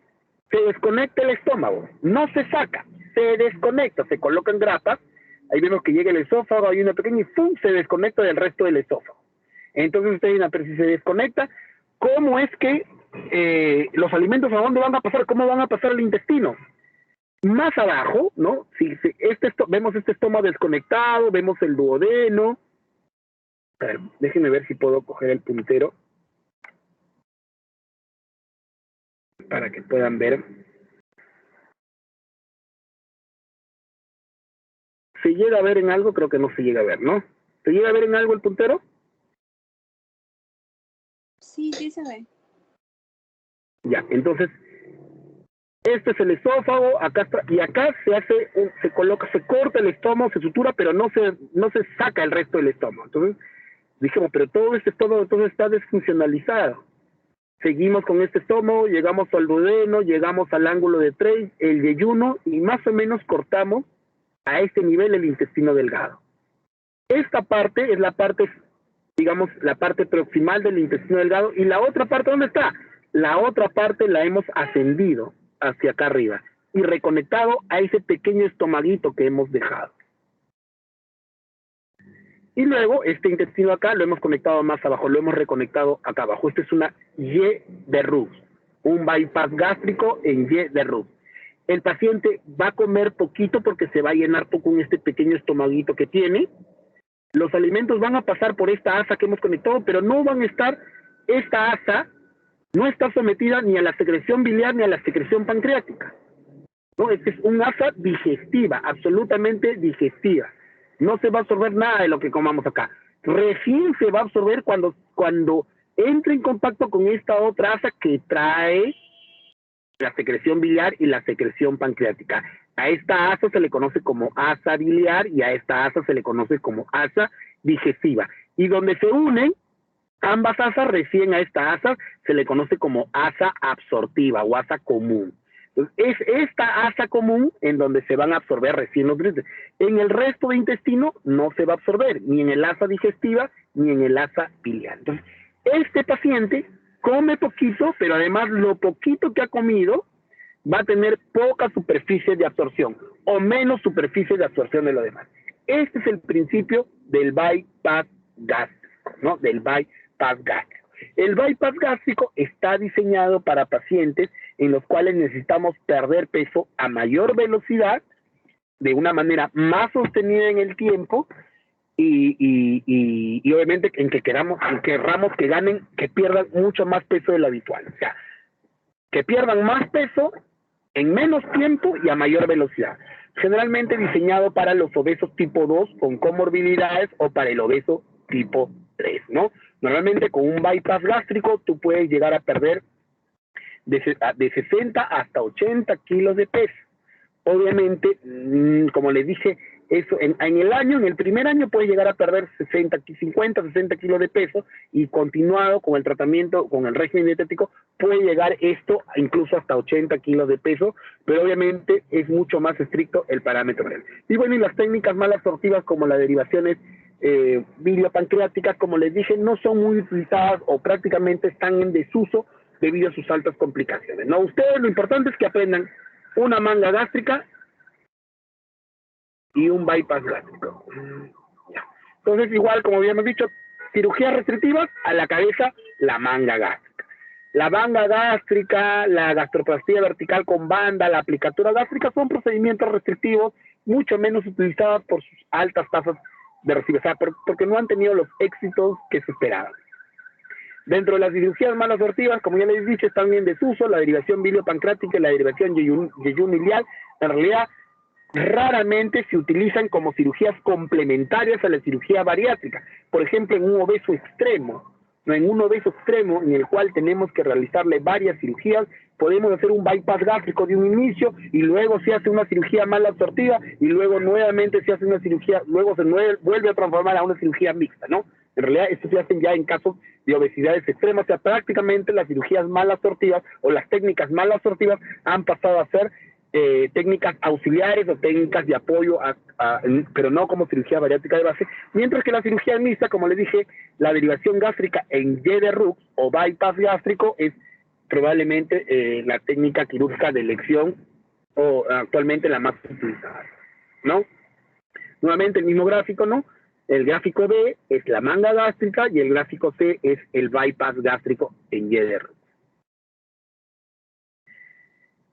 se desconecta el estómago, no se saca, se desconecta, se colocan grapas, ahí vemos que llega el esófago, hay una pequeña y ¡pum! Se desconecta del resto del esófago. Entonces ustedes dicen, pero si se desconecta, ¿cómo es que los alimentos a dónde van a pasar? ¿Cómo van a pasar al intestino? Más abajo, ¿no? Vemos este estómago desconectado, vemos el duodeno. A ver, déjenme ver si puedo coger el puntero para que puedan ver. ¿Se llega a ver en algo? Creo que no se llega a ver, ¿no? ¿Se llega a ver en algo el puntero? Sí, sí se ve. Ya, entonces, este es el esófago, acá está, y acá se corta el estómago, se sutura, pero no se saca el resto del estómago. Entonces, dijimos, pero todo este estómago entonces está desfuncionalizado. Seguimos con este estómago, llegamos al duodeno, llegamos al ángulo de Treitz, el yeyuno, y más o menos cortamos a este nivel el intestino delgado. Esta parte es la parte, digamos, la parte proximal del intestino delgado, y la otra parte, ¿dónde está? La otra parte la hemos ascendido hacia acá arriba y reconectado a ese pequeño estomaguito que hemos dejado. Y luego este intestino acá lo hemos conectado más abajo, lo hemos reconectado acá abajo. Esta es una Y de Roux, un bypass gástrico en Y de Roux. El paciente va a comer poquito porque se va a llenar poco en este pequeño estomaguito que tiene. Los alimentos van a pasar por esta asa que hemos conectado, pero no van a estar, esta asa no está sometida ni a la secreción biliar ni a la secreción pancreática. ¿No? Esta es un asa digestiva, absolutamente digestiva. No se va a absorber nada de lo que comamos acá. Recién se va a absorber cuando entre en contacto con esta otra asa que trae la secreción biliar y la secreción pancreática. A esta asa se le conoce como asa biliar y a esta asa se le conoce como asa digestiva. Y donde se unen ambas asas, recién a esta asa se le conoce como asa absortiva o asa común. Entonces, es esta asa común en donde se van a absorber recién los nutrientes. En el resto de intestino no se va a absorber, ni en el asa digestiva, ni en el asa biliar. Entonces, este paciente come poquito, pero además lo poquito que ha comido va a tener poca superficie de absorción, o menos superficie de absorción de lo demás. Este es el principio del bypass gástrico, ¿no? Del bypass gástrico. El bypass gástrico está diseñado para pacientes en los cuales necesitamos perder peso a mayor velocidad, de una manera más sostenida en el tiempo, y obviamente en que querramos que pierdan mucho más peso de lo habitual. O sea, que pierdan más peso en menos tiempo y a mayor velocidad. Generalmente diseñado para los obesos tipo 2 con comorbilidades o para el obeso tipo 3, ¿no? Normalmente con un bypass gástrico tú puedes llegar a perder de 60 hasta 80 kilos de peso. Obviamente, como les dije, eso en el año, en el primer año puedes llegar a perder 50, 60 kilos de peso, y continuado con el tratamiento, con el régimen dietético, puede llegar esto incluso hasta 80 kilos de peso, pero obviamente es mucho más estricto el parámetro real. Y bueno, y las técnicas mal absortivas como las derivaciones biliopancreáticas, como les dije, no son muy utilizadas o prácticamente están en desuso debido a sus altas complicaciones. No, ustedes lo importante es que aprendan una manga gástrica y un bypass gástrico. Ya. Entonces, igual, como habíamos dicho, cirugías restrictivas, a la cabeza, la manga gástrica. La manga gástrica, la gastroplastia vertical con banda, la aplicatura gástrica son procedimientos restrictivos, mucho menos utilizados por sus altas tasas de recibo, o sea, porque no han tenido los éxitos que se esperaban. Dentro de las cirugías mal absortivas, como ya les he dicho, están en desuso la derivación biliopancreática y la derivación yeyunilial. En realidad, raramente se utilizan como cirugías complementarias a la cirugía bariátrica. Por ejemplo, en un obeso extremo, ¿no? En un obeso extremo en el cual tenemos que realizarle varias cirugías, podemos hacer un bypass gástrico de un inicio y luego se hace una cirugía mal absortiva y luego nuevamente se hace una cirugía, luego se vuelve a transformar a una cirugía mixta, ¿no? En realidad esto se hacen ya en casos de obesidades extremas, o sea, prácticamente las cirugías mal absortivas o las técnicas mal absortivas han pasado a ser técnicas auxiliares o técnicas de apoyo, pero no como cirugía bariátrica de base, mientras que la cirugía mixta, como les dije, la derivación gástrica en Y de Rux o bypass gástrico es probablemente la técnica quirúrgica de elección o actualmente la más utilizada, ¿no? Nuevamente el mismo gráfico, ¿no? El gráfico B es la manga gástrica y el gráfico C es el bypass gástrico en Y de Rux.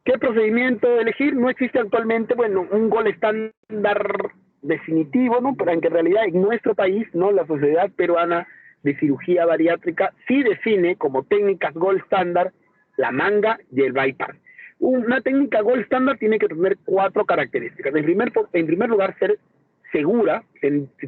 ¿Qué procedimiento elegir? No existe actualmente, bueno, un gol estándar definitivo, ¿no? Pero en que en realidad en nuestro país, ¿no? La Sociedad Peruana de Cirugía Bariátrica sí define como técnicas gold estándar la manga y el bypass. Una técnica gold estándar tiene que tener 4 características. En primer lugar, ser segura,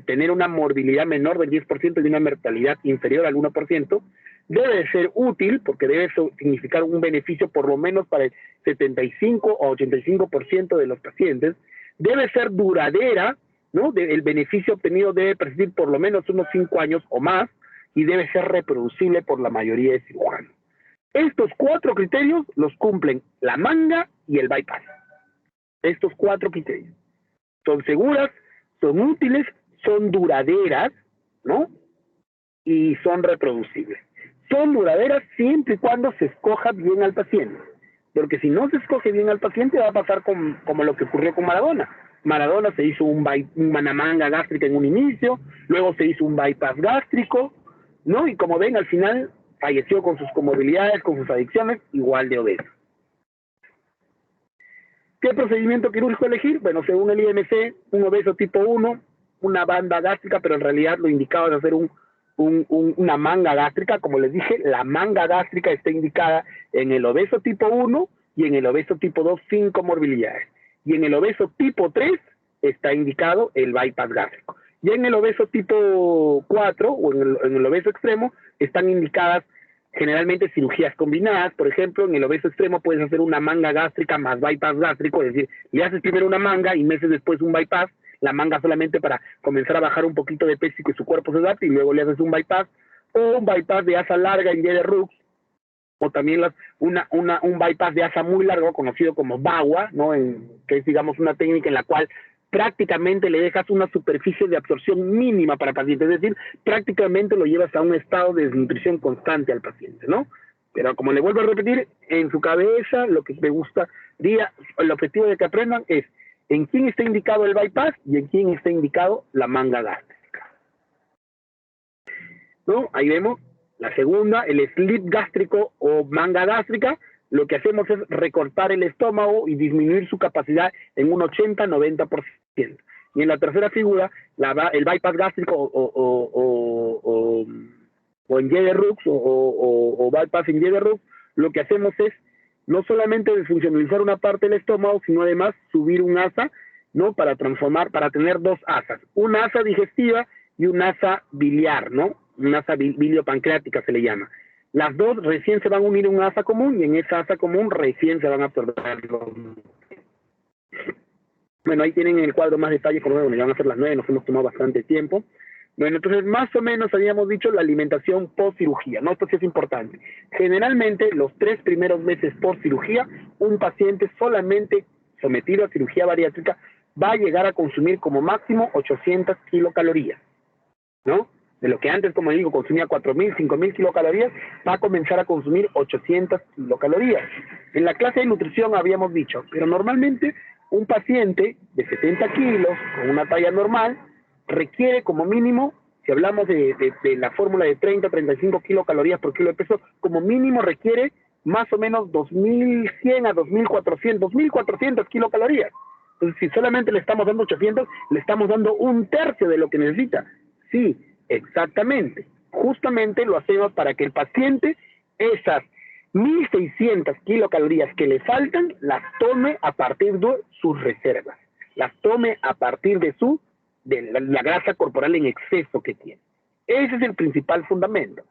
tener una morbilidad menor del 10% y una mortalidad inferior al 1%. Debe de ser útil, porque debe significar un beneficio por lo menos para el 75 o 85% de los pacientes. Debe ser duradera, ¿no? El beneficio obtenido debe persistir por lo menos unos 5 años o más y debe ser reproducible por la mayoría de cirujanos. Estos 4 criterios los cumplen la manga y el bypass. Estos 4 criterios. Son seguras, son útiles, son duraderas, ¿no? Y son reproducibles. Son duraderas siempre y cuando se escoja bien al paciente. Porque si no se escoge bien al paciente va a pasar como lo que ocurrió con Maradona. Maradona se hizo una manga gástrica en un inicio, luego se hizo un bypass gástrico, ¿no? Y como ven, al final falleció con sus comorbilidades, con sus adicciones, igual de obeso. ¿Qué procedimiento quirúrgico elegir? Bueno, según el IMC, un obeso tipo 1, una banda gástrica, pero en realidad lo indicado es hacer una manga gástrica. Como les dije, la manga gástrica está indicada en el obeso tipo 1 y en el obeso tipo 2 sin comorbilidades. Y en el obeso tipo 3 está indicado el bypass gástrico. Y en el obeso tipo 4 o en el obeso extremo están indicadas generalmente cirugías combinadas. Por ejemplo, en el obeso extremo puedes hacer una manga gástrica más bypass gástrico, es decir, le haces primero una manga y meses después un bypass, la manga solamente para comenzar a bajar un poquito de peso y que su cuerpo se adapte, y luego le haces un bypass, o un bypass de asa larga en Y de Rux, o también un bypass de asa muy largo, conocido como BAGUA, ¿no? Que es, digamos, una técnica en la cual prácticamente le dejas una superficie de absorción mínima para el paciente, es decir, prácticamente lo llevas a un estado de desnutrición constante al paciente, ¿no? Pero como le vuelvo a repetir, en su cabeza lo que me gustaría, el objetivo de que aprendan es en quién está indicado el bypass y en quién está indicado la manga gástrica, ¿no? Ahí vemos la segunda, el slip gástrico o manga gástrica. Lo que hacemos es recortar el estómago y disminuir su capacidad en un 80-90%. Y en la tercera figura, el bypass gástrico o en Y de Rux o bypass en Y de Rux, lo que hacemos es no solamente desfuncionalizar una parte del estómago, sino además subir un asa, ¿no? Para tener 2 asas, una asa digestiva y una asa biliar, ¿no? Una asa biliopancreática se le llama. Las 2 recién se van a unir a una asa común y en esa asa común recién se van a absorber los... Bueno, ahí tienen en el cuadro más detalles, como bueno, ya van a ser las 9, nos hemos tomado bastante tiempo. Bueno, entonces más o menos habíamos dicho la alimentación post cirugía, ¿no? Esto sí es importante. Generalmente los 3 primeros meses post cirugía, un paciente solamente sometido a cirugía bariátrica va a llegar a consumir como máximo 800 kilocalorías, ¿no? De lo que antes, como digo, consumía 4.000, 5.000 kilocalorías, va a comenzar a consumir 800 kilocalorías. En la clase de nutrición habíamos dicho, pero normalmente un paciente de 70 kilos con una talla normal requiere como mínimo, si hablamos de la fórmula de 30-35 kilocalorías por kilo de peso, como mínimo requiere más o menos 2.100 a 2.400 kilocalorías. Entonces, si solamente le estamos dando 800, le estamos dando 1/3 de lo que necesita. Sí, exactamente. Justamente lo hacemos para que el paciente esas 1.600 kilocalorías que le faltan las tome a partir de sus reservas. las tome a partir de la grasa corporal en exceso que tiene. Ese es el principal fundamento.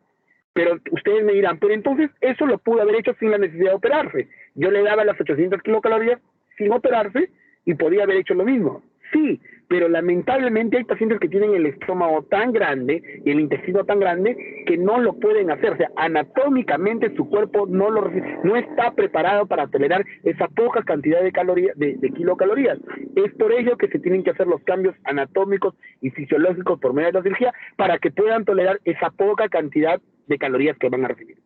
Pero ustedes me dirán, pero entonces eso lo pudo haber hecho sin la necesidad de operarse. Yo le daba las 800 kilocalorías sin operarse y podía haber hecho lo mismo. Sí, pero lamentablemente hay pacientes que tienen el estómago tan grande y el intestino tan grande que no lo pueden hacer. O sea, anatómicamente su cuerpo no está preparado para tolerar esa poca cantidad de calorías, de kilocalorías. Es por ello que se tienen que hacer los cambios anatómicos y fisiológicos por medio de la cirugía para que puedan tolerar esa poca cantidad de calorías que van a recibir.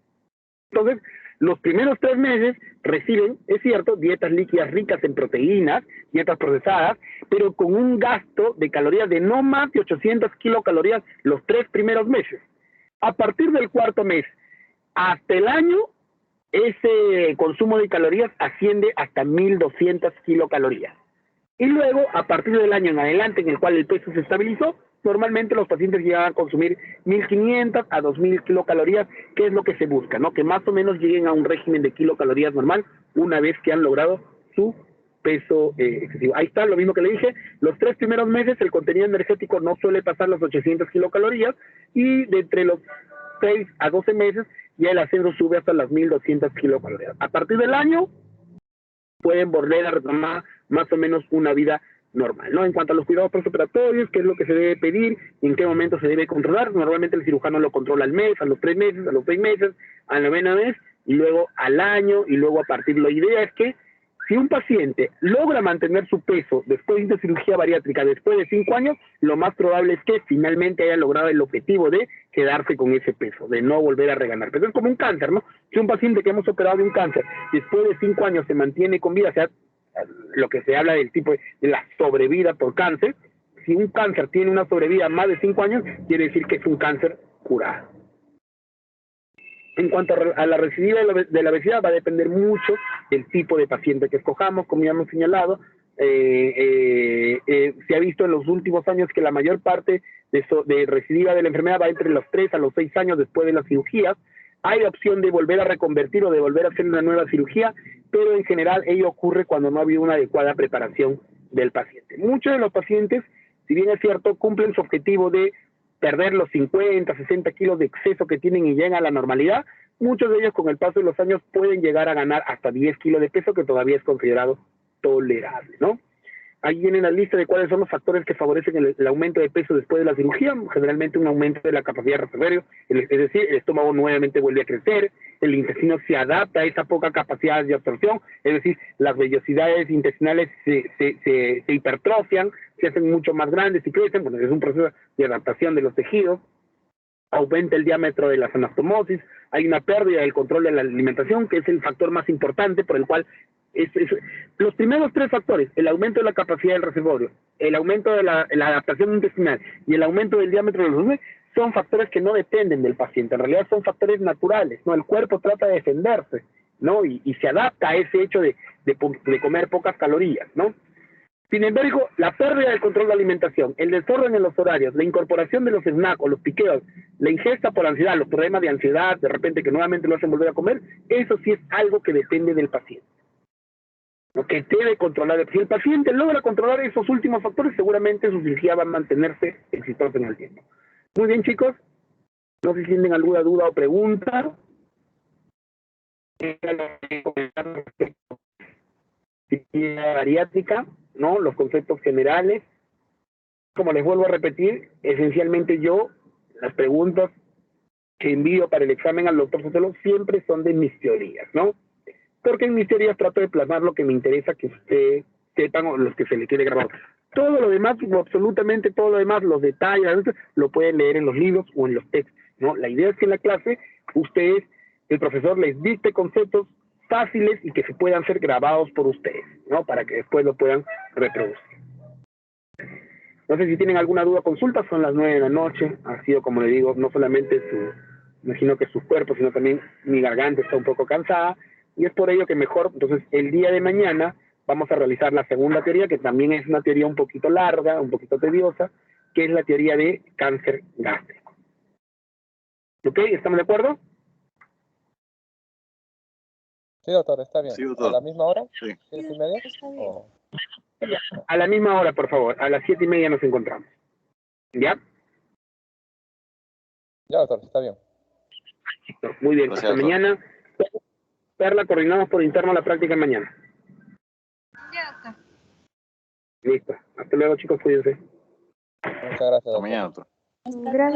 Entonces, los primeros 3 meses reciben, es cierto, dietas líquidas ricas en proteínas, dietas procesadas, pero con un gasto de calorías de no más de 800 kilocalorías los 3 primeros meses. A partir del 4.º mes hasta el año, ese consumo de calorías asciende hasta 1.200 kilocalorías. Y luego, a partir del año en adelante, en el cual el peso se estabilizó, normalmente los pacientes llegan a consumir 1.500 a 2.000 kilocalorías, que es lo que se busca, ¿no? Que más o menos lleguen a un régimen de kilocalorías normal una vez que han logrado su peso excesivo. Ahí está, lo mismo que le dije, los 3 primeros meses el contenido energético no suele pasar las 800 kilocalorías y de entre los 6 a 12 meses ya el ascenso sube hasta las 1.200 kilocalorías. A partir del año pueden volver a retomar más o menos una vida normal, ¿no? En cuanto a los cuidados postoperatorios, qué es lo que se debe pedir, en qué momento se debe controlar. Normalmente el cirujano lo controla al mes, a los 3 meses, a los 6 meses, al 9º mes, y luego al año, y luego a partir. La idea es que si un paciente logra mantener su peso después de una cirugía bariátrica después de 5 años, lo más probable es que finalmente haya logrado el objetivo de quedarse con ese peso, de no volver a reganar. Pero es como un cáncer, ¿no? Si un paciente que hemos operado de un cáncer después de 5 años se mantiene con vida, o sea, lo que se habla del tipo de la sobrevida por cáncer, si un cáncer tiene una sobrevida más de 5 años, quiere decir que es un cáncer curado. En cuanto a la recidiva de la obesidad, va a depender mucho del tipo de paciente que escojamos, como ya hemos señalado. Se ha visto en los últimos años que la mayor parte de recidiva de la enfermedad va entre los 3 a los 6 años después de la cirugía. Hay opción de volver a reconvertir o de volver a hacer una nueva cirugía, pero en general ello ocurre cuando no ha habido una adecuada preparación del paciente. Muchos de los pacientes, si bien es cierto, cumplen su objetivo de perder los 50, 60 kilos de exceso que tienen y llegan a la normalidad. Muchos de ellos con el paso de los años pueden llegar a ganar hasta 10 kilos de peso, que todavía es considerado tolerable, ¿no? Ahí viene la lista de cuáles son los factores que favorecen el aumento de peso después de la cirugía. Generalmente un aumento de la capacidad respiratoria, es decir, el estómago nuevamente vuelve a crecer, el intestino se adapta a esa poca capacidad de absorción, es decir, las vellosidades intestinales se hipertrofian, se hacen mucho más grandes y crecen, bueno, es un proceso de adaptación de los tejidos. Aumenta el diámetro de las anastomosis, hay una pérdida del control de la alimentación, que es el factor más importante por el cual los primeros 3 factores, el aumento de la capacidad del reservorio, el aumento de la adaptación intestinal y el aumento del diámetro de los huesos, son factores que no dependen del paciente, en realidad son factores naturales, ¿no? El cuerpo trata de defenderse, ¿no? Y se adapta a ese hecho de comer pocas calorías, ¿no? Sin embargo, la pérdida del control de alimentación, el desorden en los horarios, la incorporación de los snacks o los piqueos, la ingesta por ansiedad, los problemas de ansiedad, de repente que nuevamente lo hacen volver a comer, eso sí es algo que depende del paciente. Lo que debe controlar. Si el paciente logra controlar esos últimos factores, seguramente su cirugía va a mantenerse exitosa en el tiempo. Muy bien, chicos. No sé si tienen alguna duda o pregunta. Cirugía bariátrica, ¿no? Los conceptos generales. Como les vuelvo a repetir, esencialmente las preguntas que envío para el examen al doctor Sotelo siempre son de mis teorías, ¿no? Porque en mis teorías trato de plasmar lo que me interesa que ustedes sepan o los que se les quede grabado. Todo lo demás, absolutamente todo lo demás, los detalles, lo pueden leer en los libros o en los textos, ¿no? La idea es que en la clase el profesor les dicte conceptos fáciles y que se puedan ser grabados por ustedes, ¿no? Para que después lo puedan reproducir. No sé si tienen alguna duda o consulta, son las 9 de la noche, ha sido, como le digo, no solamente imagino que su cuerpo, sino también mi garganta está un poco cansada, y es por ello que mejor, entonces, el día de mañana vamos a realizar la segunda teoría, que también es una teoría un poquito larga, un poquito tediosa, que es la teoría de cáncer gástrico. ¿Ok? ¿Estamos de acuerdo? Sí, doctor, está bien. Sí, doctor. ¿A la misma hora? Sí. 7:30? Está bien. ¿O A la misma hora, por favor. A las 7:30 nos encontramos. ¿Ya? Ya, doctor, está bien. Muy bien. Gracias, Hasta doctor. mañana. Perla, coordinamos por interno la práctica mañana. Ya, doctor. Listo. Hasta luego, chicos. Cuídense. Muchas gracias, Hasta doctor. mañana, doctor. Hasta Gracias.